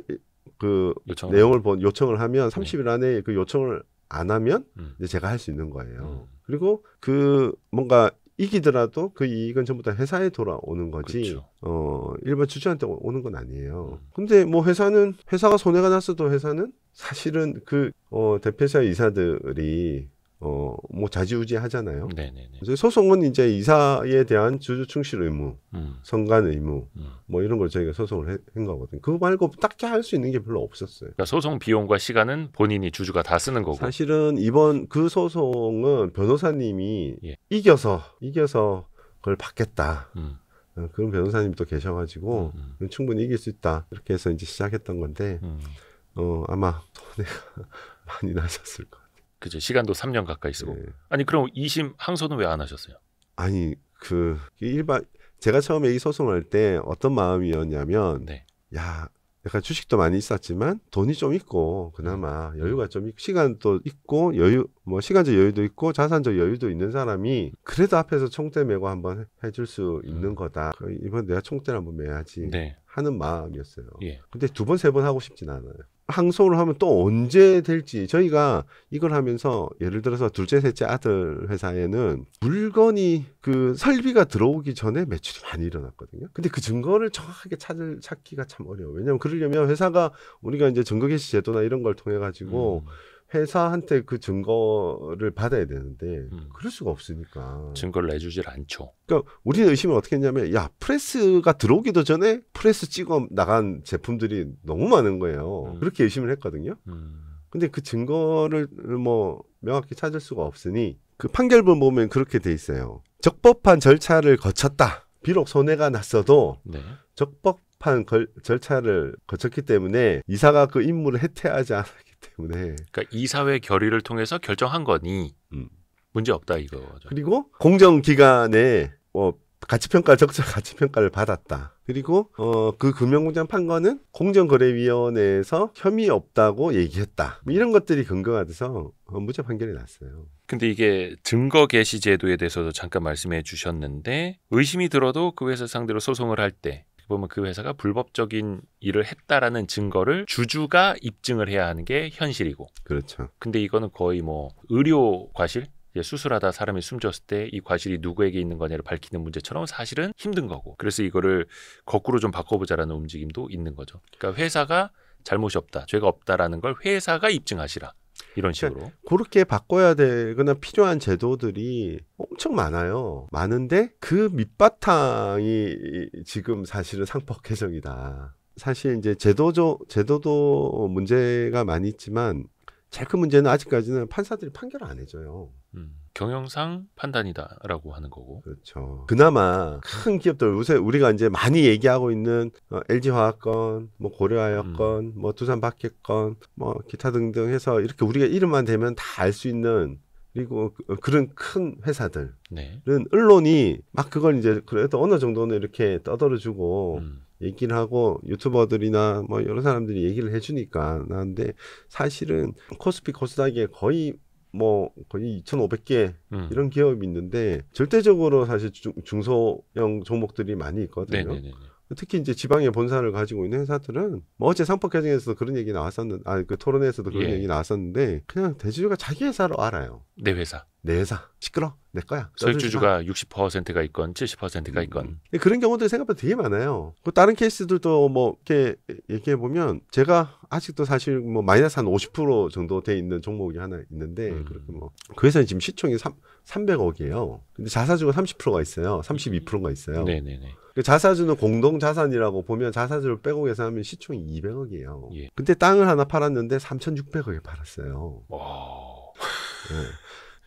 그 내용을 요청을 하면 30일 안에 그 요청을 안 하면 이제 제가 할 수 있는 거예요. 그리고 그 뭔가 이기더라도 그 이익은 전부 다 회사에 돌아오는 거지. 그렇죠. 일반 주주한테 오는 건 아니에요. 근데 뭐 회사가 손해가 났어도 회사는 사실은 그 대표이사 이사들이 뭐 좌지우지 하잖아요. 네네네. 그래서 소송은 이제 이사에 대한 주주 충실 의무, 선관 의무, 뭐 이런 걸 저희가 소송을 한 거거든요. 그거 말고 딱히 할 수 있는 게 별로 없었어요. 그러니까 소송 비용과 시간은 본인이 주주가 다 쓰는 거고. 사실은 이번 그 소송은 변호사님이 이겨서 그걸 받겠다. 그런 변호사님이 또 계셔가지고 충분히 이길 수 있다. 이렇게 해서 이제 시작했던 건데 아마 손해가 많이 나셨을 거예요. 그죠. 시간도 3년 가까이 쓰고. 네. 아니 그럼 2심 항소는 왜 안 하셨어요? 아니 제가 처음에 이 소송할 때 어떤 마음이었냐면 야 약간 주식도 많이 있었지만 돈이 좀 있고 그나마 여유가 좀 있고 시간도 있고 시간적 여유도 있고 자산적 여유도 있는 사람이 그래도 앞에서 총대 메고 한번 해줄 수 있는 거다. 이번 내가 총대를 한번 매야지 하는 마음이었어요. 근데 2번, 3번 하고 싶진 않아요. 항소를 하면 또 언제 될지 저희가 이걸 하면서 예를 들어서 둘째, 셋째 아들 회사에는 물건이 그 설비가 들어오기 전에 매출이 많이 일어났거든요. 근데 그 증거를 정확하게 찾기가 참 어려워요. 왜냐하면 그러려면 회사가 우리가 이제 증거 개시 제도나 이런 걸 통해 가지고 회사한테 그 증거를 받아야 되는데 그럴 수가 없으니까 증거를 내주질 않죠. 그러니까 우리는 의심을 어떻게 했냐면 야 프레스가 들어오기도 전에 프레스 찍어 나간 제품들이 너무 많은 거예요. 그렇게 의심을 했거든요. 근데 그 증거를 뭐 명확히 찾을 수가 없으니 그 판결문 보면 그렇게 돼 있어요. 적법한 절차를 거쳤다. 비록 손해가 났어도 적법한 절차를 거쳤기 때문에 이사가 그 임무를 해태하지 않았기 때문에 그러니까 이사회 결의를 통해서 결정한 거니 문제 없다 이거죠. 그리고 공정기관에 적절 가치평가를 받았다. 그리고 그 금융공장 판거는 공정거래위원회에서 혐의 없다고 얘기했다. 이런 것들이 근거가 돼서 무죄 판결이 났어요. 근데 이게 증거 개시 제도에 대해서도 잠깐 말씀해 주셨는데 의심이 들어도 그 회사 상대로 소송을 할 때 보면 그 회사가 불법적인 일을 했다라는 증거를 주주가 입증을 해야 하는 게 현실이고. 그렇죠. 근데 이거는 거의 뭐 의료 과실? 수술하다 사람이 숨졌을 때 이 과실이 누구에게 있는 거냐를 밝히는 문제처럼 사실은 힘든 거고. 그래서 이거를 거꾸로 좀 바꿔보자라는 움직임도 있는 거죠. 그러니까 회사가 잘못이 없다, 죄가 없다라는 걸 회사가 입증하시라. 이런 식으로. 그러니까 그렇게 바꿔야 되거나 필요한 제도들이 엄청 많아요. 많은데 그 밑바탕이 지금 사실은 상법 개정이다. 사실 이제 제도도 문제가 많이 있지만 제일 큰 문제는 아직까지는 판사들이 판결을 안 해줘요. 경영상 판단이다라고 하는 거고. 그렇죠. 그나마 큰 기업들 요새 우리가 이제 많이 얘기하고 있는 LG화학 건, 뭐 고려화학 건, 뭐 두산박해 건, 뭐 기타 등등 해서 이렇게 우리가 이름만 대면 다 알 수 있는 그리고 그런 큰 회사들은 언론이 막 그걸 이제 그래도 어느 정도는 이렇게 떠들어주고 얘기를 하고 유튜버들이나 뭐 여러 사람들이 얘기를 해주니까 나는데 사실은 코스피 코스닥에 거의 2,500개 이런 기업이 있는데 절대적으로 사실 중소형 종목들이 많이 있거든요. 네네네. 특히 이제 지방에 본사를 가지고 있는 회사들은 뭐 어제 상법 개정에서도 그런 얘기 나왔었는데 그 토론회에서도 그런 얘기 나왔었는데 그냥 대주주가 자기 회사로 알아요. 내 회사 시끄러 내 거야. 소유주가 60%가 있건 70%가 있건 그런 경우들이 생각보다 되게 많아요. 다른 케이스들도 뭐 이렇게 얘기해 보면 제가 아직도 사실 뭐 마이너스 한 50% 정도 돼 있는 종목이 하나 있는데 그렇게 뭐 그 회사는 지금 시총이 300억이에요. 근데 자사주가 30%가 있어요. 32%가 있어요. 네네네. 자사주는 공동 자산이라고 보면 자사주를 빼고 계산하면 시총이 200억이에요. 근데 땅을 하나 팔았는데 3,600억에 팔았어요. 네.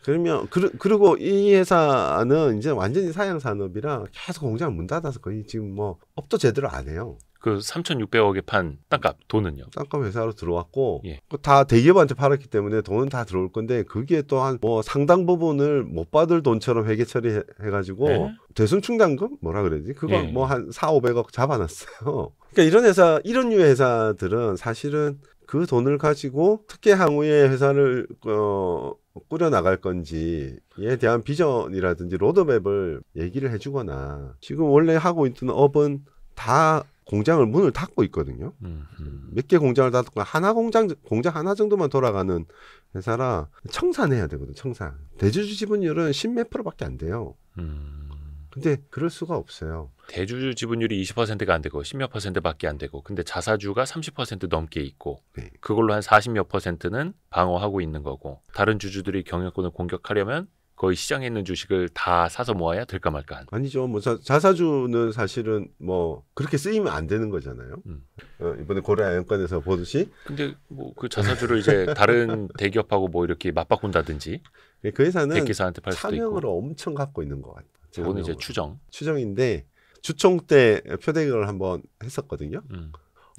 그러면 그리고 이 회사는 이제 완전히 사양 산업이라 계속 공장을 문 닫아서 거의 지금 뭐 업도 제대로 안 해요. 그 3,600억에 판 땅값 돈은요? 땅값 회사로 들어왔고 예. 다 대기업한테 팔았기 때문에 돈은 다 들어올 건데 그게 또한 뭐 상당 부분을 못 받을 돈처럼 회계 처리해가지고 예? 대손충당금 뭐라 그러지? 그거 예. 뭐 한 4, 500억 잡아놨어요. 그러니까 이런 류의 회사들은 사실은 그 돈을 가지고 특혜 항우의 회사를 꾸려 나갈 건지에 대한 비전이라든지 로드맵을 얘기를 해주거나 지금 원래 하고 있던 업은 다 공장을 문을 닫고 있거든요. 몇 개 공장을 닫고 공장 하나 정도만 돌아가는 회사라 청산해야 되거든. 청산. 대주주 지분율은 10몇 %밖에 안 돼요. 근데 그럴 수가 없어요. 대주주 지분율이 20%가 안 되고 10몇 %밖에 안 되고 근데 자사주가 30% 넘게 있고 네. 그걸로 한 40몇 %는 방어하고 있는 거고 다른 주주들이 경영권을 공격하려면 거의 시장에 있는 주식을 다 사서 모아야 될까 말까. 아니죠. 뭐 자사주는 사실은 뭐 그렇게 쓰이면 안 되는 거잖아요. 이번에 고려아연권에서 보듯이. 근데 뭐 그 자사주를 이제 다른 대기업하고 뭐 이렇게 맞바꾼다든지 그 회사는 대기사한테 팔 수도 있고. 차명을 엄청 갖고 있는 것 같아요. 이거는 이제 추정인데 주총 때 표대결을 한번 했었거든요.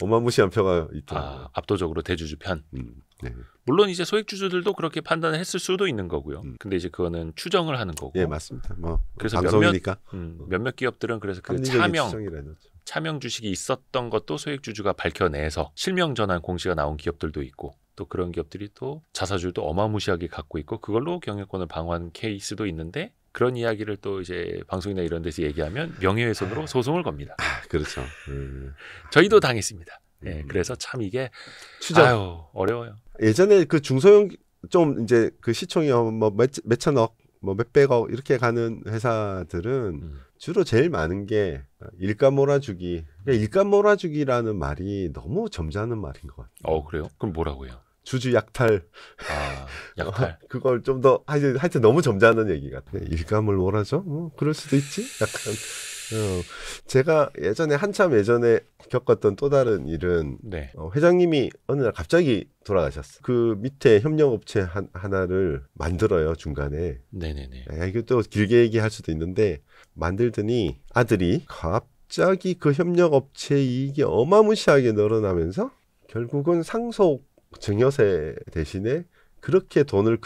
어마무시한 표가 있더라고요. 압도적으로 대주주 편. 네. 물론 이제 소액주주들도 그렇게 판단을 했을 수도 있는 거고요. 근데 이제 그거는 추정을 하는 거고. 예, 맞습니다. 뭐 그래서 방송이니까. 몇몇 기업들은 그래서 그 차명 주식이 있었던 것도 소액주주가 밝혀내서 실명 전환 공시가 나온 기업들도 있고 또 그런 기업들이 또 자사주도 어마무시하게 갖고 있고 그걸로 경영권을 방어한 케이스도 있는데 그런 이야기를 또 이제 방송이나 이런 데서 얘기하면 명예훼손으로 소송을 겁니다. 그렇죠. 저희도 당했습니다. 네, 그래서 참 이게 어려워요. 예전에 그 중소형 좀 이제 그 시총이 뭐 몇천억, 뭐 몇백억 이렇게 가는 회사들은 주로 제일 많은 게 일감 몰아주기. 그러니까 일감 몰아주기라는 말이 너무 점잖은 말인 것 같아요. 그래요? 그럼 뭐라고요? 주주 약탈. 약탈. 그걸 좀 더 하여튼 너무 점잖은 얘기 같아요. 일감을 몰아줘? 뭐 그럴 수도 있지. 약간. 제가 한참 예전에 겪었던 또 다른 일은 네. 회장님이 어느 날 갑자기 돌아가셨어. 그 밑에 협력업체 하나를 만들어요, 중간에. 네네네. 이거 또 길게 얘기할 수도 있는데 만들더니 아들이 갑자기 그 협력업체 이익이 어마무시하게 늘어나면서 결국은 상속 증여세 대신에 그렇게 돈을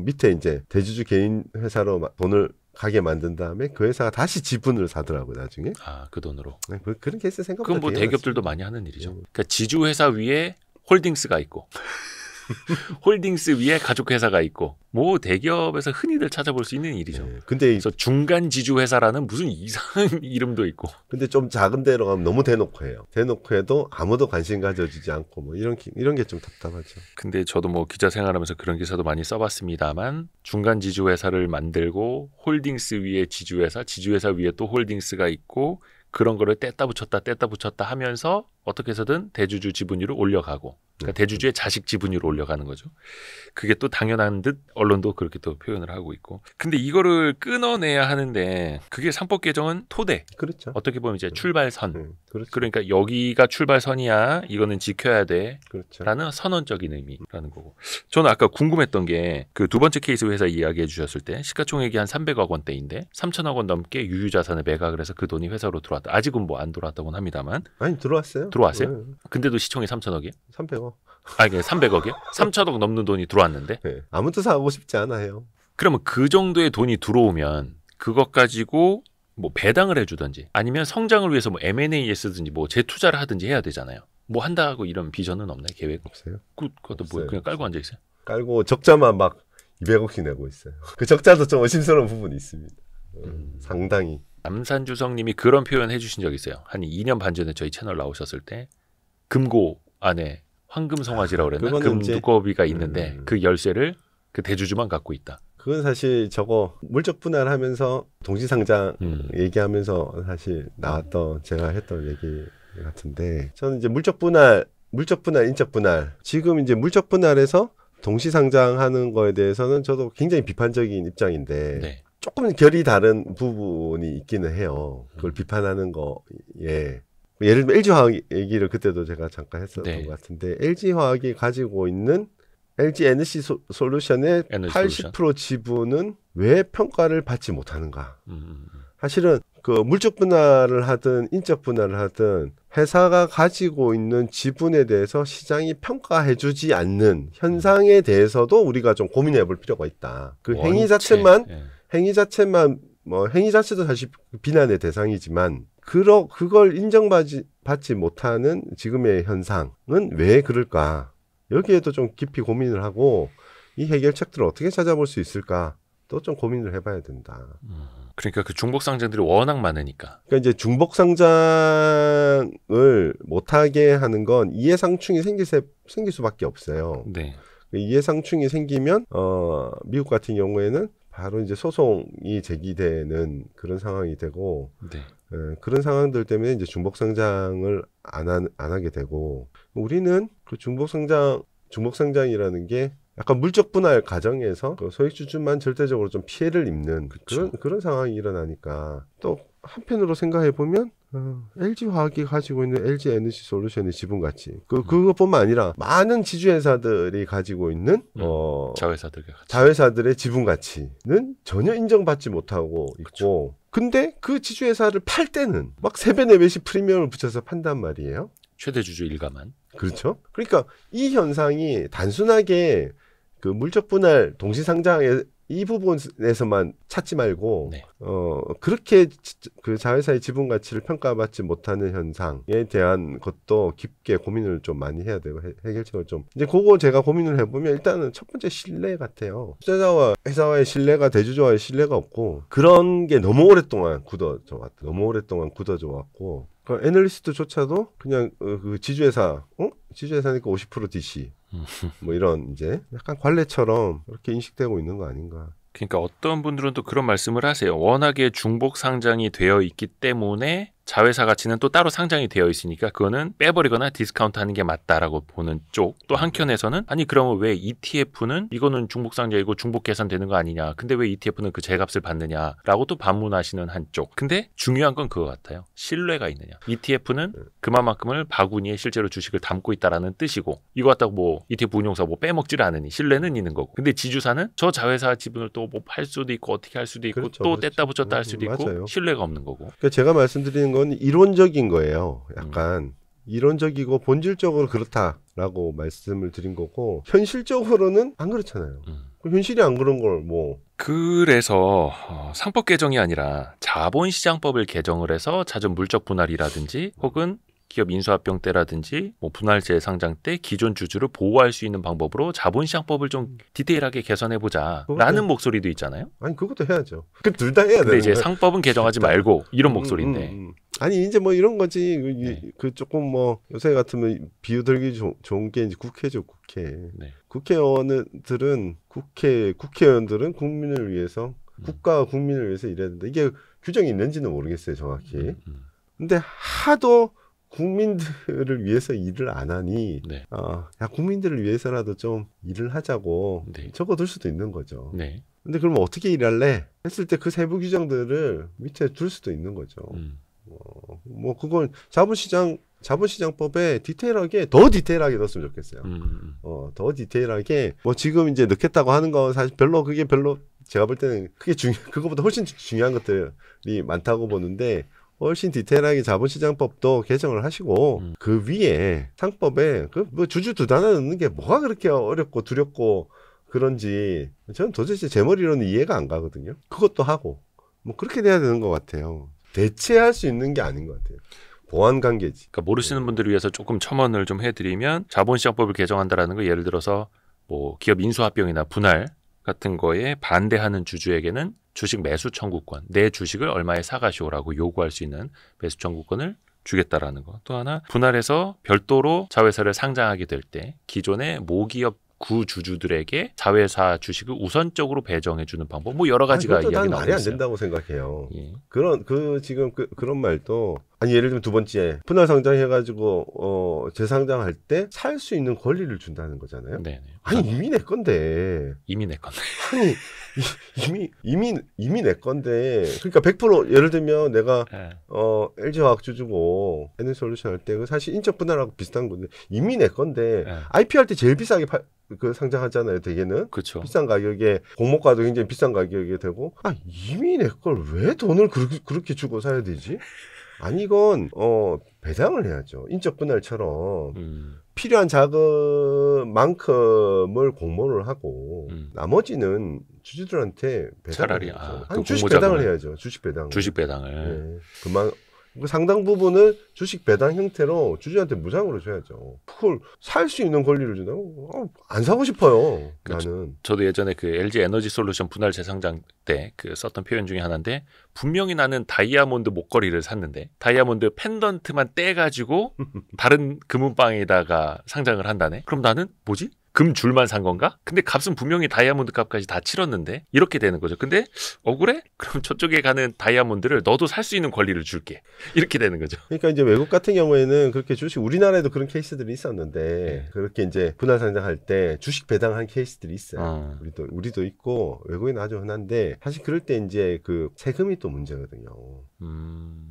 밑에 이제 대주주 개인 회사로 돈을 가게 만든 다음에 그 회사가 다시 지분을 사더라고요, 나중에. 그 돈으로. 네, 그런 케이스 생각보다. 그건 뭐 대기업들도 많이 하는 일이죠. 그러니까 지주회사 위에 홀딩스가 있고 홀딩스 위에 가족회사가 있고 뭐 대기업에서 흔히들 찾아볼 수 있는 일이죠. 네, 근데 그래서 중간 지주회사라는 무슨 이상한 이름도 있고. 근데 좀 작은 데로 가면 너무 대놓고 해요. 대놓고 해도 아무도 관심 가져주지 않고 뭐 이런 게 좀 답답하죠. 근데 저도 뭐 기자 생활하면서 그런 기사도 많이 써봤습니다만 중간 지주회사를 만들고 홀딩스 위에 지주회사 위에 또 홀딩스가 있고 그런 거를 뗐다 붙였다 하면서 어떻게 해서든 대주주 지분율을 올려가고 그러니까 대주주의 자식 지분율을 올려가는 거죠. 그게 또 당연한 듯 언론도 그렇게 또 표현을 하고 있고. 근데 이거를 끊어내야 하는데 그게 상법 개정은 토대. 그렇죠. 어떻게 보면 이제 출발선. 그렇죠. 그러니까 여기가 출발선이야. 이거는 지켜야 돼. 그렇죠. 라는 선언적인 의미라는 거고. 저는 아까 궁금했던 게 그 두 번째 케이스 회사 이야기해 주셨을 때 시가총액이 한 300억 원대인데 3천억 원 넘게 유유자산을 매각을 해서 그 돈이 회사로 들어왔다. 아직은 뭐 안 들어왔다고는 합니다만. 아니 들어왔어요. 들어왔어요? 네. 근데도 시총이 3천억이에요? 300억. 아니 300억이요? 3천억 넘는 돈이 들어왔는데? 네. 아무도 사고 싶지 않아요. 그러면 그 정도의 돈이 들어오면 그것 가지고 뭐 배당을 해주든지 아니면 성장을 위해서 뭐 M&A에 쓰든지 뭐 재투자를 하든지 해야 되잖아요. 뭐 한다고 이런 비전은 없나요? 계획? 없어요. 그것도 뭐 그냥 깔고 앉아 있어요? 깔고 적자만 막 200억씩 내고 있어요. 그 적자도 좀 의심스러운 부분이 있습니다. 상당히. 남산주성님이 그런 표현 해주신 적 있어요. 한 2년 반 전에 저희 채널 나오셨을 때 금고 안에 황금송아지라고 그랬나? 금 두꺼비가 있는데 그 열쇠를 그 대주주만 갖고 있다. 그건 사실 저거 물적 분할하면서 동시상장 얘기하면서 사실 나왔던 제가 했던 얘기 같은데 저는 이제 물적 분할, 인적 분할 지금 이제 물적 분할에서 동시상장하는 거에 대해서는 저도 굉장히 비판적인 입장인데 네. 조금 결이 다른 부분이 있기는 해요. 그걸 비판하는 거에 예를 들면 LG화학 얘기를 그때도 제가 잠깐 했었던 것 같은데 LG화학이 가지고 있는 LG 에너지 솔루션의 80% 지분은 왜 평가를 받지 못하는가? 사실은 그 물적 분할을 하든 인적 분할을 하든 회사가 가지고 있는 지분에 대해서 시장이 평가해주지 않는 현상에 대해서도 우리가 좀 고민해볼 필요가 있다. 그 행위 자체만 뭐 행위 자체도 사실 비난의 대상이지만 그걸 인정받지 못하는 지금의 현상은 왜 그럴까? 여기에도 좀 깊이 고민을 하고 이 해결책들을 어떻게 찾아볼 수 있을까? 또 좀 고민을 해봐야 된다. 그러니까 그 중복 상장들이 워낙 많으니까. 그러니까 이제 중복 상장을 못하게 하는 건 이해상충이 생길 수밖에 없어요. 네. 이해상충이 생기면 미국 같은 경우에는 바로 이제 소송이 제기되는 그런 상황이 되고 네. 그런 상황들 때문에 이제 중복 상장을 안 하게 되고 우리는 그 중복 상장이라는 게 약간 물적 분할 과정에서 그 소액주주만 절대적으로 좀 피해를 입는 그런 상황이 일어나니까 또 한편으로 생각해 보면 LG화학이 가지고 있는 LG 에너지 솔루션의 지분 가치 그것뿐만 아니라 많은 지주회사들이 가지고 있는 자회사들의 지분 가치는 전혀 인정받지 못하고 있고 근데 그 지주회사를 팔 때는 막 3배, 4배씩 프리미엄을 붙여서 판단 말이에요. 최대 주주 일가만. 그렇죠. 그러니까 이 현상이 단순하게 그 물적 분할 동시상장의 이 부분에서만 찾지 말고 네. 그렇게 그 자회사의 지분 가치를 평가받지 못하는 현상에 대한 것도 깊게 고민을 좀 많이 해야 되고 해결책을 좀 이제 그거 제가 고민을 해보면 일단은 첫 번째 신뢰 같아요. 투자자와 회사와의 신뢰가 대주주와의 신뢰가 없고 그런 게 너무 오랫동안 굳어져 왔고 그 애널리스트조차도 그냥 그 지주회사 지주회사니까 50% DC 뭐 이런 이제 약간 관례처럼 그렇게 인식되고 있는 거 아닌가. 그러니까 어떤 분들은 또 그런 말씀을 하세요. 워낙에 중복 상장이 되어 있기 때문에 자회사 가치는 또 따로 상장이 되어 있으니까 그거는 빼버리거나 디스카운트하는 게 맞다라고 보는 쪽. 또 한켠에서는 아니 그러면 왜 ETF는 이거는 중복 상장이고 중복 계산되는 거 아니냐. 근데 왜 ETF는 그 제값을 받느냐라고 또 반문하시는 한쪽. 근데 중요한 건 그거 같아요. 신뢰가 있느냐. ETF는 그만큼을 바구니에 실제로 주식을 담고 있다라는 뜻이고 이거 갖다가 뭐 ETF 운용사 뭐 빼먹질 않으니 신뢰는 있는 거고. 근데 지주사는 저 자회사 지분을 또 뭐 팔 수도 있고 어떻게 할 수도 있고 그렇죠, 또 그렇죠. 뗐다 붙였다 할 수도 있고 맞아요. 신뢰가 없는 거고. 그러니까 제가 말씀드리는 건 이론적인 거예요. 약간 이론적이고 본질적으로 그렇다라고 말씀을 드린 거고 현실적으로는 안 그렇잖아요. 현실이 안 그런 걸 뭐. 그래서 상법 개정이 아니라 자본시장법을 개정을 해서 잦은 물적 분할이라든지 혹은 기업 인수합병 때라든지 뭐 분할제 상장 때 기존 주주를 보호할 수 있는 방법으로 자본시장법을 좀 디테일하게 개선해보자라는 목소리도 있잖아요. 아니 그것도 해야죠. 그 둘 다 해야 되는 근데 이제 상법은 개정하지 말고 이런 목소리인데. 아니 이제 뭐 이런 거지. 그 조금 뭐 요새 같으면 비유 들기 좋은 게 이제 국회죠. 국회. 네. 국회의원들은 국회의원들은 국민을 위해서 국가와 국민을 위해서 일해야 된다. 이게 규정이 있는지는 모르겠어요 정확히. 근데 하도 국민들을 위해서 일을 안 하니 네. 야 국민들을 위해서라도 좀 일을 하자고 네. 적어둘 수도 있는 거죠. 네. 근데 그러면 어떻게 일할래? 했을 때 그 세부 규정들을 밑에 둘 수도 있는 거죠. 뭐 그건 자본시장법에 더 디테일하게 넣었으면 좋겠어요. 더 디테일하게 뭐 지금 이제 넣겠다고 하는 건 사실 그게 별로 제가 볼 때는 그거보다 훨씬 중요한 것들이 많다고 보는데 훨씬 디테일하게 자본시장법도 개정을 하시고 그 위에 상법에 그 뭐 주주 두 단어 넣는 게 뭐가 그렇게 어렵고 두렵고 그런지 저는 도대체 제 머리로는 이해가 안 가거든요. 그것도 하고 뭐 그렇게 돼야 되는 것 같아요. 대체할 수 있는 게 아닌 것 같아요. 보완 관계지. 그러니까 모르시는 분들을 위해서 조금 첨언을 좀 해드리면 자본시장법을 개정한다라는 거 예를 들어서 뭐 기업 인수합병이나 분할 같은 거에 반대하는 주주에게는 주식 매수 청구권, 내 주식을 얼마에 사가시오라고 요구할 수 있는 매수 청구권을 주겠다라는 거. 또 하나 분할해서 별도로 자회사를 상장하게 될 때 기존의 모기업 구주주들에게 자회사 주식을 우선적으로 배정해주는 방법, 뭐 여러 가지가 이야기 나오고 있어요. 말이 안 된다고 생각해요. 예. 지금 그런 말도 아니 예를 들면 두 번째 분할 상장해가지고 재상장할 때 살 수 있는 권리를 준다는 거잖아요. 네. 아니 이미 내 건데. 이미 내 건데. 아니 이미 내 건데. 그러니까 100% 예를 들면 내가 네. LG화학주 주고 NS솔루션 할 때 그 사실 인적 분할하고 비슷한 건데 이미 내 건데 네. IP 할 때 제일 비싸게 그 상장하잖아요. 대개는 그렇죠. 비싼 가격에 공모가도 굉장히 비싼 가격에 되고 이미 내 걸 왜 돈을 그렇게 주고 사야 되지? 아니 이건 배당을 해야죠. 인적 분할처럼 필요한 자금만큼을 공모를 하고 나머지는 주주들한테 차라리 아니, 주식 배당을 해야죠. 주식 배당을. 네. 그만 상당 부분을 주식 배당 형태로 주주한테 무상으로 줘야죠. 그걸 살 수 있는 권리를 준다고? 안 사고 싶어요. 그러니까 나는. 저도 예전에 그 LG 에너지 솔루션 분할 재상장 때 그 썼던 표현 중에 하나인데 분명히 나는 다이아몬드 목걸이를 샀는데 다이아몬드 펜던트만 떼가지고 다른 금은방에다가 상장을 한다네? 그럼 나는 뭐지? 금 줄만 산 건가? 근데 값은 분명히 다이아몬드 값까지 다 치렀는데 이렇게 되는 거죠. 근데 억울해? 그럼 저쪽에 가는 다이아몬드를 너도 살 수 있는 권리를 줄게. 이렇게 되는 거죠. 그러니까 이제 외국 같은 경우에는 그렇게 주식 우리나라에도 그런 케이스들이 있었는데 그렇게 이제 분할 상장할 때 주식 배당한 케이스들이 있어요. 우리도 있고 외국에는 아주 흔한데 사실 그럴 때 이제 그 세금이 또 문제거든요.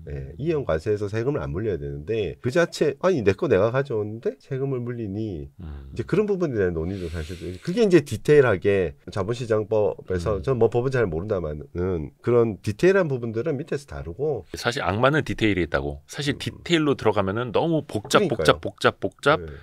네, 이형 과세에서 세금을 안 물려야 되는데 그 자체 아니 내 거 내가 가져오는데 세금을 물리니 이제 그런 부분에 대한 논의도 사실 그게 이제 디테일하게 자본시장법에서 전 뭐 법은 잘 모른다만은 그런 디테일한 부분들은 밑에서 다루고 사실 악마는 디테일이 있다고. 사실 디테일로 들어가면은 너무 복잡 네.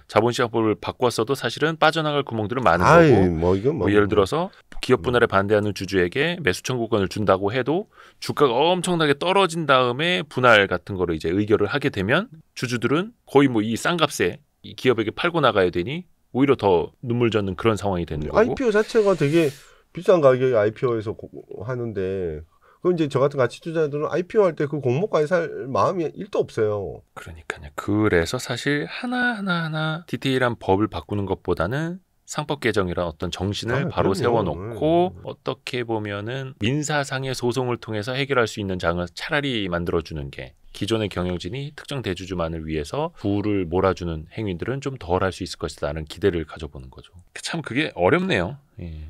자본시장법을 바꿨어도 사실은 빠져나갈 구멍들은 많은 거고. 뭐 예를 들어서 기업 분할에 반대하는 주주에게 매수 청구권을 준다고 해도 주가가 엄청나게 떨어진 다음에 분할 같은 거를 이제 의결을 하게 되면 주주들은 거의 뭐 이 싼 값에 이 기업에게 팔고 나가야 되니 오히려 더 눈물 젖는 그런 상황이 되는 거고. IPO 자체가 되게 비싼 가격에 IPO에서 하는데 그건 이제 저 같은 가치 투자자들은 IPO 할 때 그 공모까지 살 마음이 1도 없어요. 그러니까요. 그래서 사실 하나 디테일한 법을 바꾸는 것보다는 상법 개정이란 어떤 정신을 바로 세워놓고 어떻게 보면은 민사상의 소송을 통해서 해결할 수 있는 장을 차라리 만들어주는 게 기존의 경영진이 특정 대주주만을 위해서 부를 몰아주는 행위들은 좀 덜 할 수 있을 것이다라는 기대를 가져보는 거죠. 참 그게 어렵네요. 예.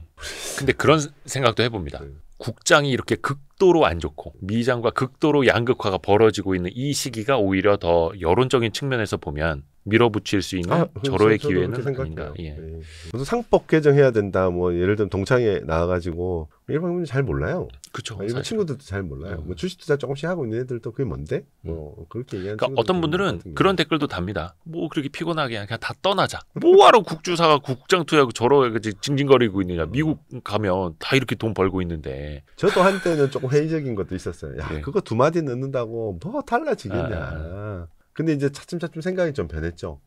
근데 그런 생각도 해봅니다. 국장이 이렇게 극도로 안 좋고 미장과 극도로 양극화가 벌어지고 있는 이 시기가 오히려 더 여론적인 측면에서 보면 밀어붙일 수 있는 절호의 기회는 아닌가. 예. 무슨 상법 개정해야 된다. 뭐 예를 들면 동창회 나와가지고 일반 분이 잘 몰라요. 그렇죠. 일반 친구들도 잘 몰라요. 뭐 주식 투자 조금씩 하고 있는 애들도 그게 뭔데? 뭐 그렇게 얘기하는. 그러니까 어떤 분들은 그런 댓글도 답니다. 뭐 그렇게 피곤하게 그냥 다 떠나자. 뭐하러 국주사가 국장 투자하고 저러 징징거리고 있느냐. 미국 가면 다 이렇게 돈 벌고 있는데. 저도 한때는 조금 회의적인 것도 있었어요. 야, 그거 두 마디 넣는다고 뭐 달라지겠냐. 근데 이제 차츰 생각이 좀 변했죠.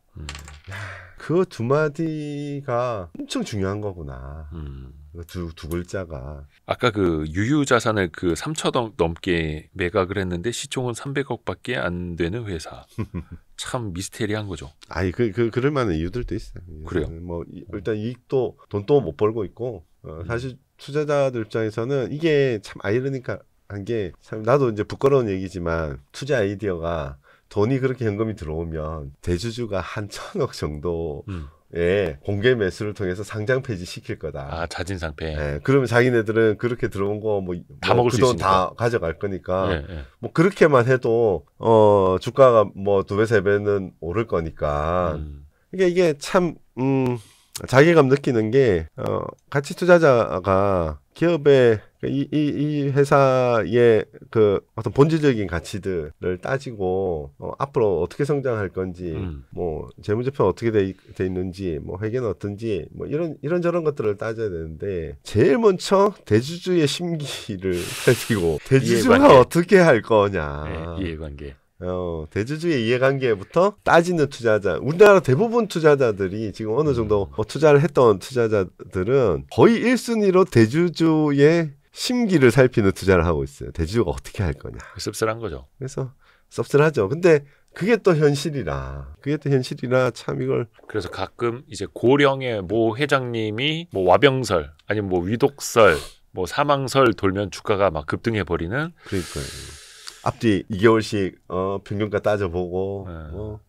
그 두 마디가 엄청 중요한 거구나. 두 글자가. 아까 그 유유자산을 그 3천 넘게 매각을 했는데 시총은 300억밖에 안 되는 회사. 참 미스테리한 거죠. 아니 그럴 만한 이유들도 있어요. 그래요. 뭐 일단 이익도 돈도 못 벌고 있고 사실 투자자들 입장에서는 이게 참 아이러니컬한 게 참 나도 이제 부끄러운 얘기지만 투자 아이디어가 돈이 그렇게 현금이 들어오면 대주주가 한 1,000억 정도의 공개 매수를 통해서 상장 폐지 시킬 거다. 아, 자진상폐. 네, 그러면 자기네들은 그렇게 들어온 거 다 먹을 수 있으니까. 그 돈 다 가져갈 거니까. 뭐 그렇게만 해도 주가가 뭐 2배, 3배는 오를 거니까. 이게 참 자괴감 느끼는 게 가치 투자자가 기업의 이 회사의 그 어떤 본질적인 가치들을 따지고 앞으로 어떻게 성장할 건지 뭐 재무제표 어떻게 돼 있는지 뭐 회계는 어떤지 뭐 이런 것들을 따져야 되는데 제일 먼저 대주주의 심기를 살피고 대주주가 이해관계. 어떻게 할 거냐. 네, 이해관계. 대주주의 이해관계부터 따지는 투자자. 우리나라 대부분 투자자들이 지금 어느 정도 투자를 했던 투자자들은 거의 1순위로 대주주의 심기를 살피는 투자를 하고 있어요. 대주주가 어떻게 할 거냐. 씁쓸한 거죠. 그래서 씁쓸하죠. 근데 그게 또 현실이라 참 이걸. 그래서 가끔 이제 고령의 모 회장님이 뭐 와병설 아니면 뭐 위독설 뭐 사망설 돌면 주가가 막 급등해 버리는. 그러니까요. 앞뒤 2개월씩 평균가 따져보고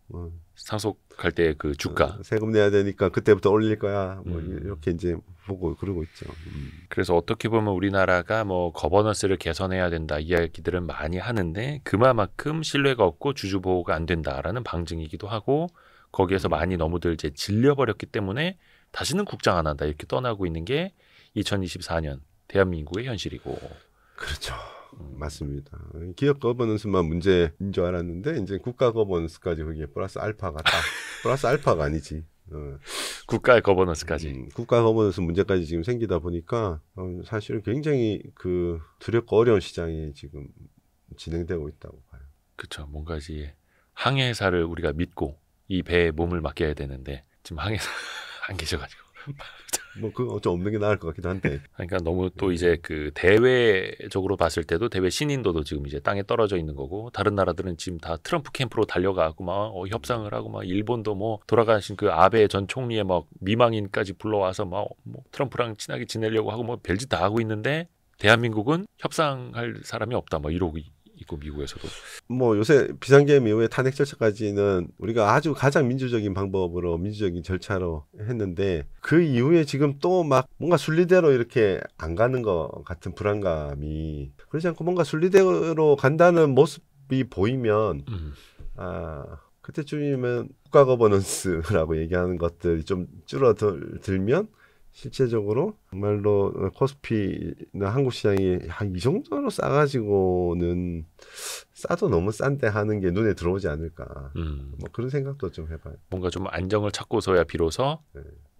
상속할 때 그 주가 세금 내야 되니까 그때부터 올릴 거야. 뭐 이렇게 이제 보고 그러고 있죠. 그래서 어떻게 보면 우리나라가 뭐 거버넌스를 개선해야 된다 이야기들은 많이 하는데 그만큼 신뢰가 없고 주주 보호가 안 된다라는 방증이기도 하고 거기에서 많이 너무들 이제 질려버렸기 때문에 다시는 국장 안 한다 이렇게 떠나고 있는 게 2024년 대한민국의 현실이고. 그렇죠. 맞습니다. 기업 거버넌스만 문제인 줄 알았는데 이제 국가 거버넌스까지 거기에 플러스 알파가 딱 플러스 알파가 아니지. 국가의 거버넌스까지. 국가 거버넌스 문제까지 지금 생기다 보니까 사실은 굉장히 그 두렵고 어려운 시장이 지금 진행되고 있다고 봐요. 그렇죠. 뭔가 이제 항해사를 우리가 믿고 이 배에 몸을 맡겨야 되는데 지금 항해사 안 계셔가지고. 뭐 그거 어쩜 없는 게 나을 것 같기도 한데. 그러니까 너무 또 이제 그 대외적으로 봤을 때도 대외 신인도도 지금 이제 땅에 떨어져 있는 거고 다른 나라들은 지금 다 트럼프 캠프로 달려가고 막 협상을 하고 막 일본도 뭐 돌아가신 그 아베 전 총리의 막 미망인까지 불러와서 막 뭐 트럼프랑 친하게 지내려고 하고 뭐 별짓 다 하고 있는데 대한민국은 협상할 사람이 없다 뭐 이러고 있고 미국에서도. 뭐 요새 비상계엄 이후에 탄핵 절차까지는 우리가 아주 가장 민주적인 방법으로 민주적인 절차로 했는데 그 이후에 지금 또 막 뭔가 순리대로 이렇게 안 가는 것 같은 불안감이 그렇지 않고 뭔가 순리대로 간다는 모습이 보이면 그때쯤이면 국가 거버넌스라고 얘기하는 것들이 좀 줄어들면 실제적으로 정말로 코스피나 한국 시장이 한 이 정도로 싸가지고는 싸도 너무 싼데 하는 게 눈에 들어오지 않을까. 뭐 그런 생각도 좀 해봐요. 뭔가 좀 안정을 찾고서야 비로소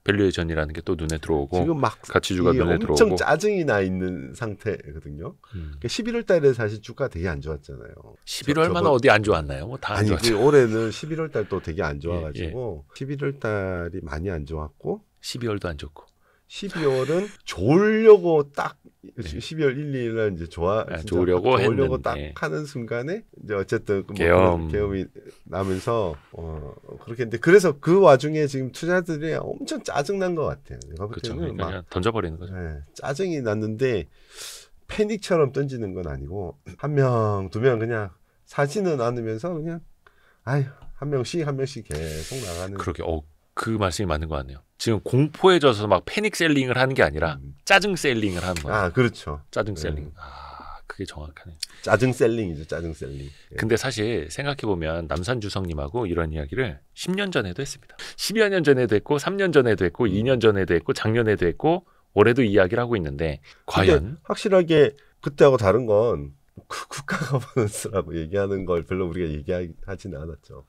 밸류에이션이라는 게 또 눈에 들어오고 지금 막 가치주가 눈에 엄청 들어오고 짜증이 나 있는 상태거든요. 그러니까 11월 달에 사실 주가 되게 안 좋았잖아요. 11월만 어디 안 좋았나요? 뭐 다 안 좋았죠. 올해는 11월 달도 되게 안 좋아가지고 11월 달이 많이 안 좋았고 12월도 안 좋고 12월은 좋으려고 딱 12월 1, 2일 날 이제 좋으려고 좋으려고 했는데. 딱 하는 순간에 이제 어쨌든 뭐 계엄이 나면서 그렇게 했는데 그래서 그 와중에 지금 투자들이 엄청 짜증난 것 같아요. 그렇죠. 그때는 그러니까 그냥 던져버리는 거죠. 짜증이 났는데 패닉처럼 던지는 건 아니고 한 명, 두 명 그냥 사지는 않으면서 그냥 한 명씩 계속 나가는. 그러게 그 말씀이 맞는 것 같네요. 지금 공포에 져서 막 패닉 셀링을 하는 게 아니라 짜증 셀링을 하는 거예요. 그렇죠. 짜증 셀링. 그게 정확하네. 짜증 셀링이죠. 짜증 셀링. 근데 사실 생각해보면 남산주성님하고 이런 이야기를 10년 전에도 했습니다. 10여 년 전에도 했고 3년 전에도 했고 2년 전에도 했고 작년에도 했고 올해도 이야기를 하고 있는데 과연 확실하게 그때하고 다른 건 국가 거버넌스라고 얘기하는 걸 별로 우리가 얘기하지는 않았죠.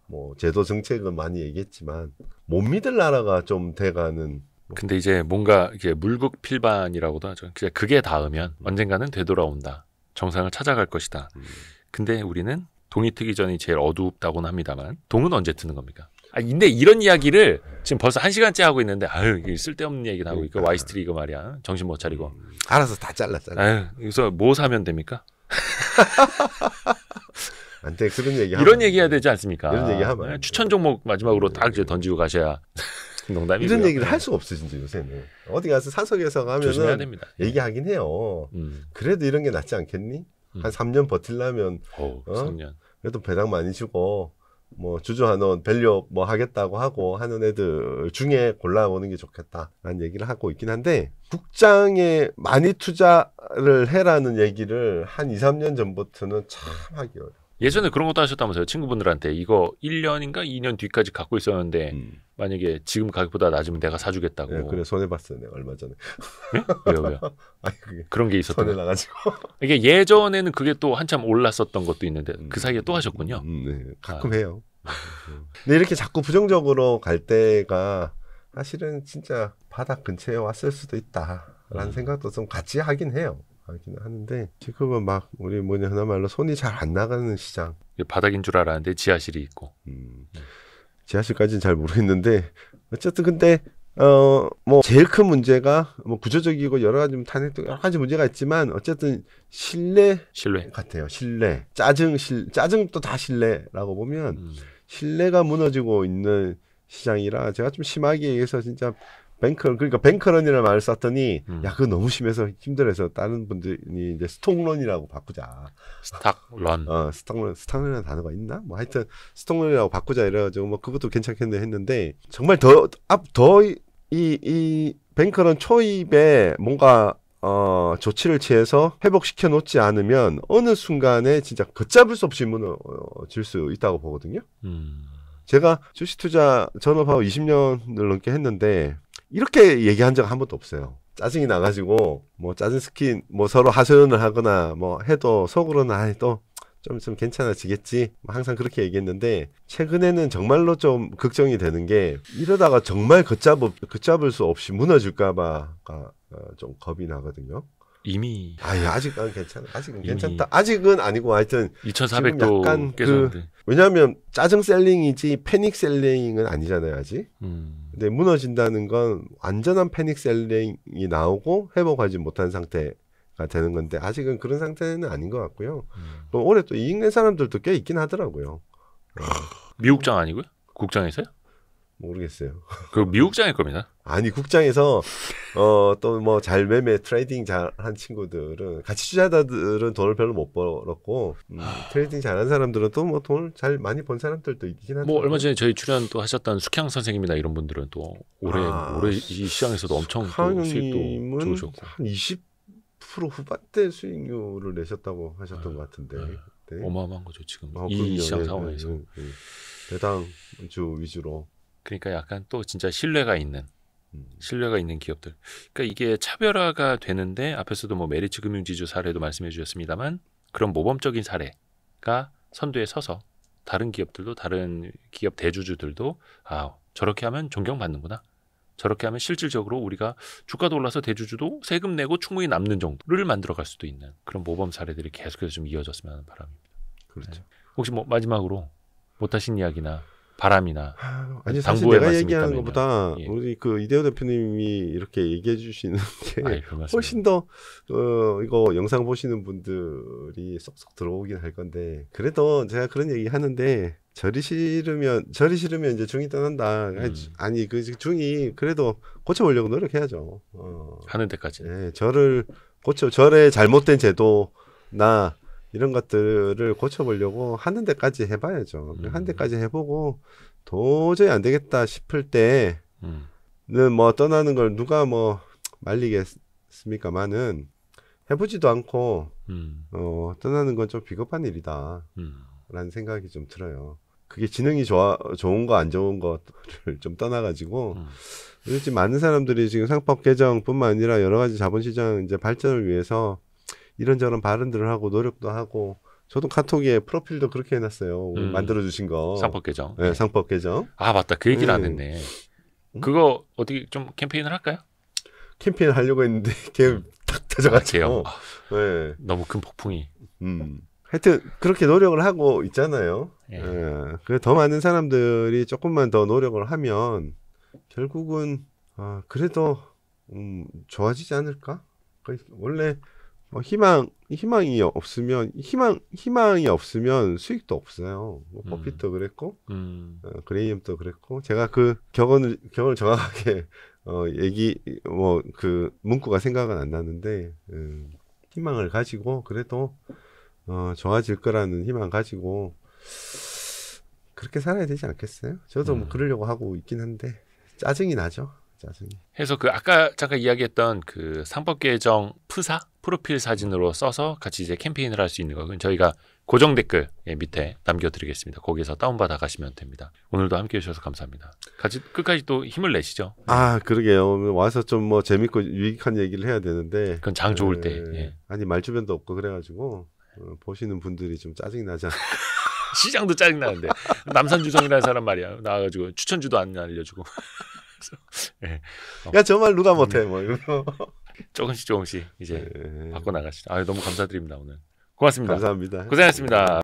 뭐 제도 정책은 많이 얘기했지만 못 믿을 나라가 좀 돼가는. 근데 이제 뭔가 이게 물국필반이라고도 하죠. 그게 닿으면 언젠가는 되돌아온다. 정상을 찾아갈 것이다. 근데 우리는 동이 트기 전이 제일 어둡다고는 합니다만 동은 언제 트는 겁니까? 근데 이런 이야기를 지금 벌써 1시간째 하고 있는데 이게 쓸데없는 얘기를 하고 있고 와이스트리 이거 말이야. 정신 못 차리고. 알아서 다 잘라. 여기서 뭐 사면 됩니까? 안돼 그런 얘기 이런 얘기 해야 되지 않습니까? 이런 얘기 하면 추천 종목 마지막으로 딱 이제 던지고 가셔야 농담이고요. 이런 얘기를 할 수가 없어 진짜 요새는. 어디 가서 사석에서 가면은 조심해야 됩니다. 얘기하긴 해요. 그래도 이런 게 낫지 않겠니? 한 3년 버틸라면 3년. 그래도 배당 많이 주고 뭐 주주한원 밸류 뭐 하겠다고 하고 하는 애들 중에 골라보는 게 좋겠다라는 얘기를 하고 있긴 한데 국장에 많이 투자를 해라는 얘기를 한 2, 3년 전부터는 참 하기 어려워. 예전에 그런 것도 하셨다면서요. 친구분들한테 이거 1년인가 2년 뒤까지 갖고 있었는데 만약에 지금 가격보다 낮으면 내가 사주겠다고. 네, 그래 손해봤어요. 내가 얼마 전에. 네? 왜요? 그게 그런 게 있었던 손해 나가지고. 이게 예전에는 그게 또 한참 올랐었던 것도 있는데 그 사이에 또 하셨군요. 네, 가끔 해요. 근데 이렇게 자꾸 부정적으로 갈 때가 사실은 진짜 바닥 근처에 왔을 수도 있다라는 생각도 좀 같이 하긴 해요. 하긴 하는데 지금은 막 우리 흔한말로 손이 잘 안 나가는 시장. 바닥인 줄 알았는데 지하실이 있고. 지하실까지는 잘 모르겠는데 어쨌든 근데 뭐 제일 큰 문제가 뭐 구조적이고 여러 가지 탄핵도 여러 가지 문제가 있지만 어쨌든 신뢰 같아요. 신뢰. 짜증도 다 신뢰라고 보면 신뢰가 무너지고 있는 시장이라 제가 좀 심하게 얘기해서 진짜 그러니까 뱅크런이라는 말을 썼더니 야 그거 너무 심해서 힘들어서 다른 분들이 이제 스톡런이라고 바꾸자. 스탁런. 스탁런이라는 단어가 있나? 뭐 하여튼 스톡런이라고 바꾸자 이래가지고 뭐 그것도 괜찮겠네 했는데 정말 이 뱅크런 초입에 뭔가 조치를 취해서 회복시켜 놓지 않으면 어느 순간에 진짜 걷잡을 수 없이 무너질 수 있다고 보거든요. 제가 주식 투자 전업하고 20년을 넘게 했는데 이렇게 얘기한 적 한 번도 없어요. 짜증이 나가지고 뭐 짜증 스킨 뭐 서로 하소연을 하거나 뭐 해도 속으로는 또 좀 있으면 괜찮아지겠지 뭐 항상 그렇게 얘기했는데 최근에는 정말로 좀 걱정이 되는 게 이러다가 정말 걷잡을 수 없이 무너질까봐가 좀 겁이 나거든요. 이미 아직은 괜찮아. 아직은 괜찮다. 아직은 아니고 하여튼 2,400도 약간 깨졌는데. 왜냐하면 짜증 셀링이지 패닉 셀링은 아니잖아요 아직. 근데 무너진다는 건 완전한 패닉 셀링이 나오고 회복하지 못한 상태가 되는 건데 아직은 그런 상태는 아닌 것 같고요. 또 올해 또 이익 낸 사람들도 꽤 있긴 하더라고요. 미국장 아니고요? 국장에서요? 모르겠어요. 그 미국장일 겁니다. 아니 국장에서 또 뭐 잘 매매 트레이딩 잘한 친구들은 같이 투자자들은 돈을 별로 못 벌었고 트레이딩 잘한 사람들은 또 뭐 돈을 잘 많이 번 사람들도 있긴 한데 뭐 얼마 전에 저희 출연 또 하셨던 숙향 선생님이나 이런 분들은 또 올해 이 시장에서도 엄청 또 수익도 좋으셨고 한 20% 후반대 수익률을 내셨다고 하셨던 것 같은데 네. 어마어마한 거죠 지금 이 그럼요. 시장 상황에서 배당주 위주로. 그러니까 약간 또 진짜 신뢰가 있는 기업들. 그러니까 이게 차별화가 되는데 앞에서도 뭐 메리츠 금융지주 사례도 말씀해 주셨습니다만 그런 모범적인 사례가 선두에 서서 다른 기업들도 다른 기업 대주주들도 저렇게 하면 존경받는구나. 저렇게 하면 실질적으로 우리가 주가도 올라서 대주주도 세금 내고 충분히 남는 정도를 만들어갈 수도 있는 그런 모범 사례들이 계속해서 좀 이어졌으면 하는 바람입니다. 그렇죠. 네. 혹시 뭐 마지막으로 못하신 이야기나 바람이나 아니 사실 내가 얘기하는 것보다 우리 그 이대호 대표님이 이렇게 얘기해 주시는 게 훨씬 더 이거 영상 보시는 분들이 쏙쏙 들어오긴 할 건데 그래도 제가 그런 얘기 하는데 절이 싫으면 이제 중이 떠난다. 아니 그 중이 그래도 고쳐보려고 노력해야죠. 하는 데까지. 네, 절의 잘못된 제도나 이런 것들을 고쳐보려고 하는 데까지 해봐야죠. 한 데까지 해보고 도저히 안 되겠다 싶을 때는 뭐 떠나는 걸 누가 뭐 말리겠습니까만은 해보지도 않고 떠나는 건 좀 비겁한 일이다 라는 생각이 좀 들어요. 그게 지능이 좋은 거 안 좋은 거를 좀 떠나가지고 요즘 많은 사람들이 지금 상법 개정뿐만 아니라 여러 가지 자본시장 이제 발전을 위해서 이런저런 발언들을 하고 노력도 하고 저도 카톡에 프로필도 그렇게 해놨어요. 만들어주신 거. 상법 개정. 네, 상법 개정. 맞다. 그 얘기를 안 했네. 그거 어떻게 좀 캠페인을 할까요? 캠페인 하려고 했는데 걔 탁 터져가지고. 네. 너무 큰 폭풍이. 하여튼 그렇게 노력을 하고 있잖아요. 그래 더 많은 사람들이 조금만 더 노력을 하면 결국은 그래도 좋아지지 않을까? 원래 희망이 없으면 수익도 없어요. 뭐 버핏도 그랬고, 그레이엄도 그랬고, 제가 그 격언을 정확하게 그 문구가 생각은 안 나는데 희망을 가지고 그래도 좋아질 거라는 희망 가지고 그렇게 살아야 되지 않겠어요? 저도 뭐 그러려고 하고 있긴 한데 짜증이 나죠. 짜증이. 해서 그 아까 잠깐 이야기했던 그 상법 개정 프로필 사진으로 써서 같이 이제 캠페인을 할 수 있는 거 저희가 고정 댓글 밑에 남겨드리겠습니다. 거기서 다운받아 가시면 됩니다. 오늘도 함께해 주셔서 감사합니다. 같이 끝까지 또 힘을 내시죠. 그러게요. 와서 좀 뭐 재밌고 유익한 얘기를 해야 되는데 그건 장 좋을 때. 예. 아니 말주변도 없고 그래가지고 보시는 분들이 좀 짜증이 나잖아. 시장도 짜증 나는데 남산주성이라는 사람 말이야 나와가지고 추천주도 안 알려주고. 네. 야, 저 말 누가 못해 뭐 이러고 조금씩 이제 바꿔 나가시죠. 너무 감사드립니다 오늘. 고맙습니다. 감사합니다. 고생하셨습니다.